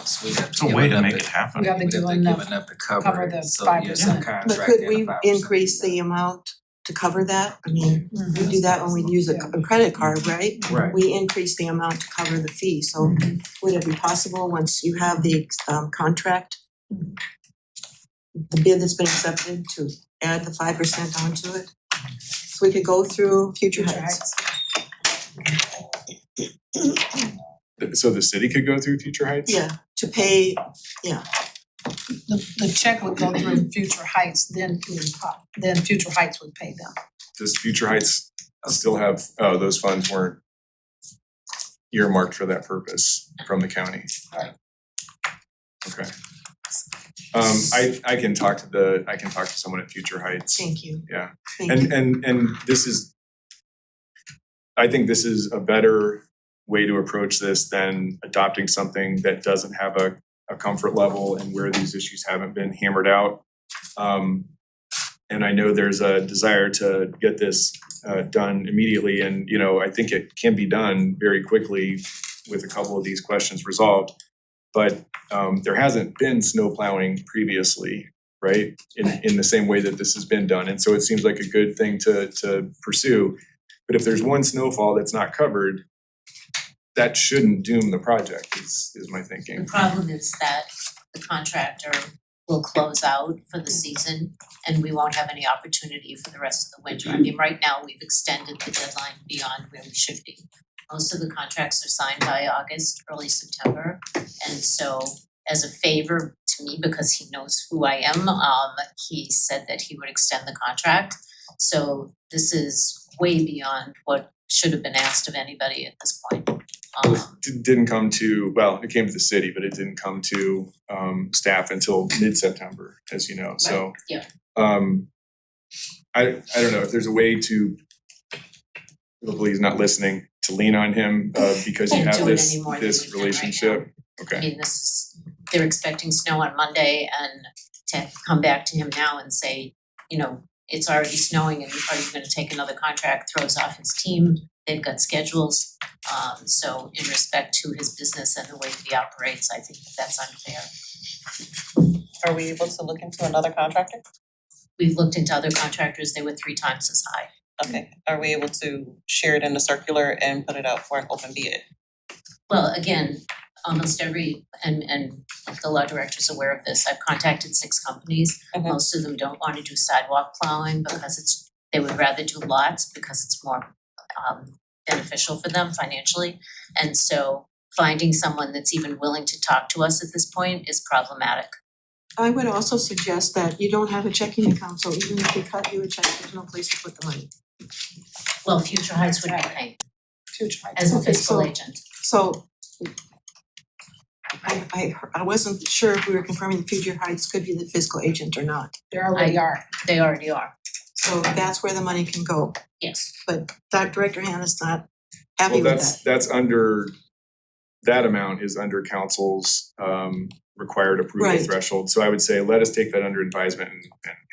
S6: So we have
S9: It's a way to make it happen.
S4: We have to give enough
S6: to cover
S4: cover
S6: it.
S4: the
S6: So,
S4: 5%.
S6: yes, the contract
S1: But could
S6: and
S1: we
S6: 5%.
S1: increase the amount to cover that? I mean, we do that when we use a credit card, right?
S6: Right.
S1: We increase the amount to cover the fee, so would it be possible, once you have the contract, the bid that's been accepted, to add the 5% onto it? So we could go through Future Heights.
S13: So the city could go through Future Heights?
S1: Yeah, to pay,
S4: The check would go through Future Heights, then Future Heights would pay them.
S13: Does Future Heights still have, oh, those funds weren't earmarked for that purpose from the county?
S4: Right.
S13: Okay. I can talk to someone at Future Heights.
S1: thank you.
S13: Yeah.
S1: Thank you.
S13: And this is, I think this is a better way to approach this than adopting something that doesn't have a comfort level and where these issues haven't been hammered out. And I know there's a desire to get this done immediately, and I think it can be done very quickly with a couple of these questions resolved. But there hasn't been snow plowing previously, right? In the same way that this has been done, and so it seems like a good thing to pursue. But if there's one snowfall that's not covered, that shouldn't doom the project, is my thinking.
S16: The problem is that the contractor will close out for the season and we won't have any opportunity for the rest of the winter. I mean, right now, we've extended the deadline beyond where we should be. Most of the contracts are signed by August, early September. And so as a favor to me, because he knows who I am, he said that he would extend the contract. So this is way beyond what should have been asked of anybody at this point.
S13: It didn't come to, well, it came to the city, but it didn't come to staff until mid-September, as you know, so.
S16: Yeah.
S13: I don't know if there's a way to, hopefully he's not listening, to lean on him because you
S16: Can't
S13: have
S16: do it
S13: this
S16: any more than
S13: this
S16: we've done right
S13: relationship.
S16: I
S13: Okay,
S16: mean, this is, they're expecting snow on Monday and to come back to him now and say, it's already snowing and are you gonna take another contract, throws off his team, they've got schedules. So in respect to his business and the way he operates, I think that's unfair.
S15: Are we able to look into another contractor?
S16: We've looked into other contractors, they were 3 times as high.
S15: Okay, are we able to share it in a circular and put it out for an open bid?
S16: Well, again, almost every, and the law director is aware of this, I've contacted 6 companies.
S15: Mhm.
S16: Most of them don't wanna do sidewalk plowing because they would rather do lots because it's more beneficial for them financially. And so finding someone that's even willing to talk to us at this point is problematic.
S1: I would also suggest that you don't have a checking account, so even if we cut you a check, there's no place to put the money.
S16: Well, Future Heights would be paying
S4: Future Heights.
S16: as a
S1: Okay,
S16: fiscal
S1: so-
S16: agent.
S1: So I wasn't sure if we were confirming the Future Heights could be the fiscal agent or not.
S4: They already are.
S16: They already are,
S1: So that's where the money can go,
S16: yes.
S1: but Director Hannah's not happy
S13: well,
S1: with that.
S13: that's under, that amount is under council's required approval
S1: Right.
S13: threshold. So I would say, let us take that under advisement and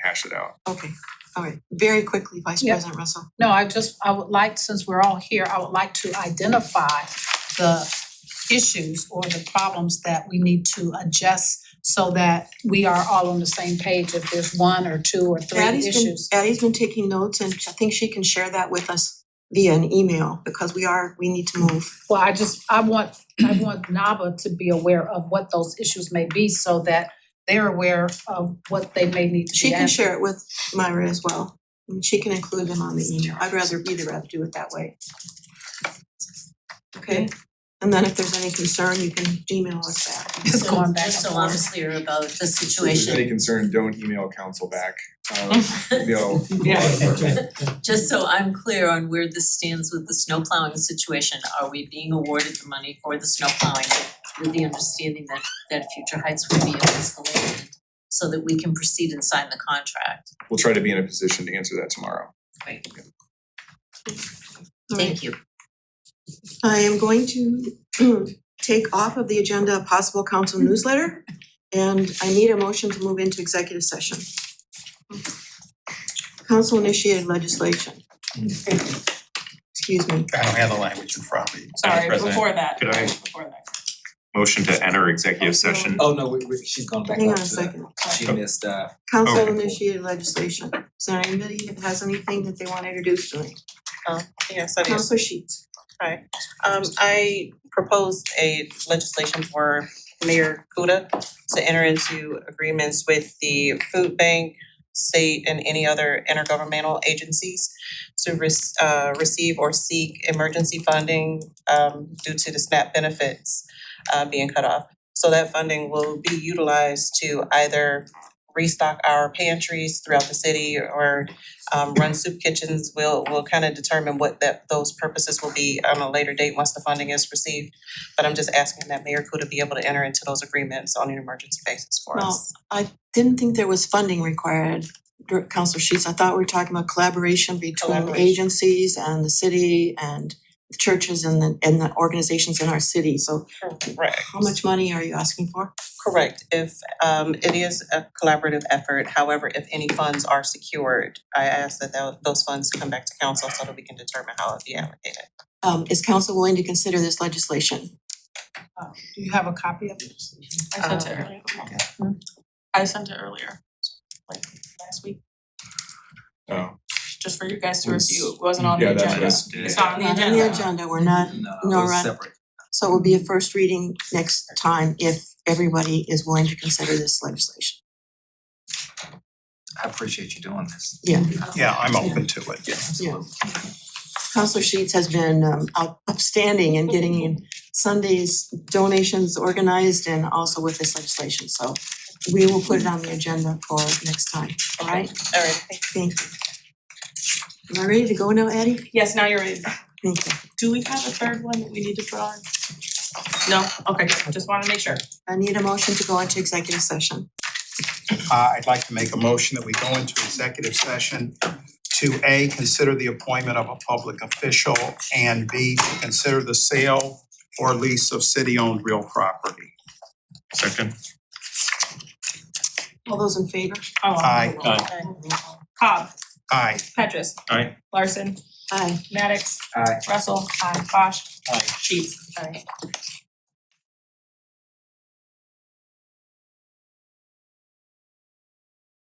S13: hash it out.
S1: Okay, all right, very quickly, Vice
S4: Yeah.
S1: President Russell.
S4: No, I would like, since we're all here, I would like to identify the issues or the problems that we need to adjust so that we are all on the same page if there's one or two or three issues.
S1: Addie's been taking notes and I think she can share that with us via an email because we need to move.
S4: Well, I want NAVA to be aware of what those issues may be so that they're aware of what they may need to
S1: She
S4: be
S1: can
S4: answered.
S1: share it with Myra as well. And she can include them on the email. I'd rather do it that way. Okay, and then if there's any concern, you can email us back.
S4: It's going back
S16: Just
S4: and
S16: so I'm
S4: forth.
S16: clear about the
S13: If there's any
S16: situation,
S13: concern, don't email council back. You know.
S16: just so I'm clear on where this stands with the snow plowing situation, are we being awarded the money for the snow plowing with the understanding that Future Heights would be escalated so that we can proceed and sign the contract?
S13: We'll try to be in a position to answer that tomorrow.
S16: Right.
S1: All right.
S16: Thank you.
S1: I am going to take off of the agenda a possible council newsletter, and I need a motion to move into executive session. Council initiated legislation. Excuse me.
S5: I don't have the language in front of me.
S2: Sorry,
S9: President,
S2: before that,
S9: could I-
S2: before that.
S9: Motion to enter executive session.
S6: Oh, no, she's gone back
S1: Hang
S6: up
S1: on a
S6: to,
S1: second.
S6: she missed,
S1: Council
S9: Okay.
S1: initiated legislation. Is there anybody that has anything that they want to introduce to me?
S15: Yes, that is.
S1: Councilor Sheets.
S15: I proposed a legislation for Mayor Kuda to enter into agreements with the food bank, state, and any other intergovernmental agencies to receive or seek emergency funding due to the SNAP benefits being cut off. So that funding will be utilized to either restock our pantries throughout the city or run soup kitchens. We'll kind of determine what those purposes will be on a later date once the funding is received. But I'm just asking that Mayor Kuda be able to enter into those agreements on an emergency basis for
S1: Well,
S15: us.
S1: I didn't think there was funding required, Councilor Sheets. I thought we were talking about collaboration between
S15: Collaboration.
S1: agencies and the city and the churches and the organizations in our city. So
S15: Correct.
S1: how much money are you asking for?
S15: Correct. If it is a collaborative effort, however, if any funds are secured, I ask that those funds come back to council so that we can determine how it be allocated.
S1: Is council willing to consider this legislation?
S4: Do you have a copy of it?
S2: I sent it earlier. I sent it earlier, like last week,
S13: Oh,
S2: just for you guys to review. It wasn't on the
S13: yeah, that's
S2: agenda.
S13: what
S2: It's not on the
S1: Not on
S2: agenda.
S1: the agenda, we're not,
S6: no,
S1: no,
S6: it was
S1: right.
S6: separate.
S1: So it will be a first reading next time if everybody is willing to consider this legislation.
S6: I appreciate you doing this.
S1: Yeah.
S5: Yeah, I'm open to it.
S1: Yeah. Councilor Sheets has been upstanding in getting in Sunday's donations organized and also with this legislation. So we will put it on the agenda for next time, all right?
S15: All right,
S1: Thank you. Am I ready to go now, Addie?
S2: Yes, now you're ready.
S1: Thank you.
S2: Do we have a third one that we need to put on? No? Okay, just wanna make sure.
S1: I need a motion to go into executive session.
S5: I'd like to make a motion that we go into executive session to A, consider the appointment of a public official, and B, to consider the sale or lease of city-owned real property.
S9: Second.
S1: All those in favor?
S2: Oh,
S5: Aye.
S2: Cobb,
S5: Aye.
S2: Petrus.
S9: Aye.
S2: Larson,
S1: Aye.
S2: Maddox.
S6: Aye.
S2: Russell. Aye. Bosch. Aye. Sheets. Aye.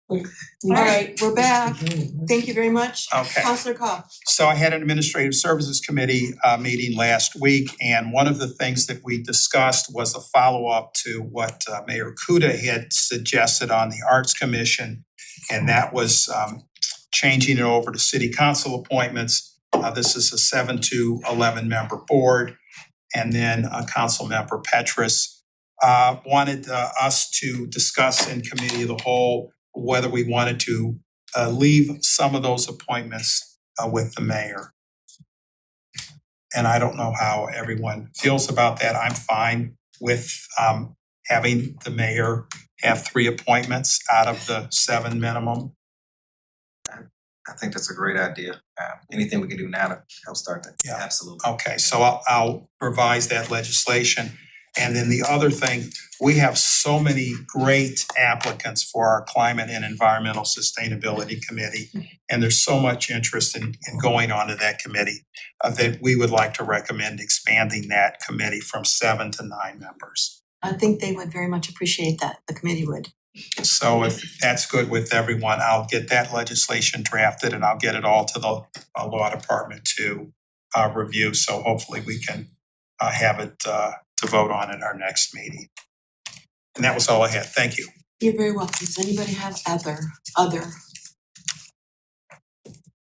S1: All right, we're back. Thank you very much.
S5: Okay.
S1: Councilor Cobb.
S5: So I had an Administrative Services Committee meeting last week, and one of the things that we discussed was a follow-up to what Mayor Kuda had suggested on the Arts Commission, and that was changing it over to city council appointments. This is a 7 to 11 member board, and then Council Member Petrus wanted us to discuss in committee of the whole whether we wanted to leave some of those appointments with the mayor. And I don't know how everyone feels about that. I'm fine with having the mayor have 3 appointments out of the 7 minimum.
S6: I think that's a great idea. Anything we can do now to help start that,
S5: Yeah.
S6: absolutely.
S5: Okay, so I'll revise that legislation. And then the other thing, we have so many great applicants for our Climate and Environmental Sustainability Committee. And there's so much interest in going onto that committee that we would like to recommend expanding that committee from 7 to 9 members.
S1: I think they would very much appreciate that, the committee would.
S5: So if that's good with everyone, I'll get that legislation drafted and I'll get it all to the law department to review. So hopefully we can have it to vote on at our next meeting. And that was all I had. Thank you.
S1: You're very welcome. Does anybody have other?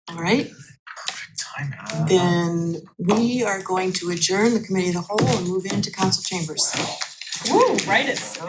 S1: All right, then we are going to adjourn the committee of the whole and move into council chambers.
S2: Woo, right, it's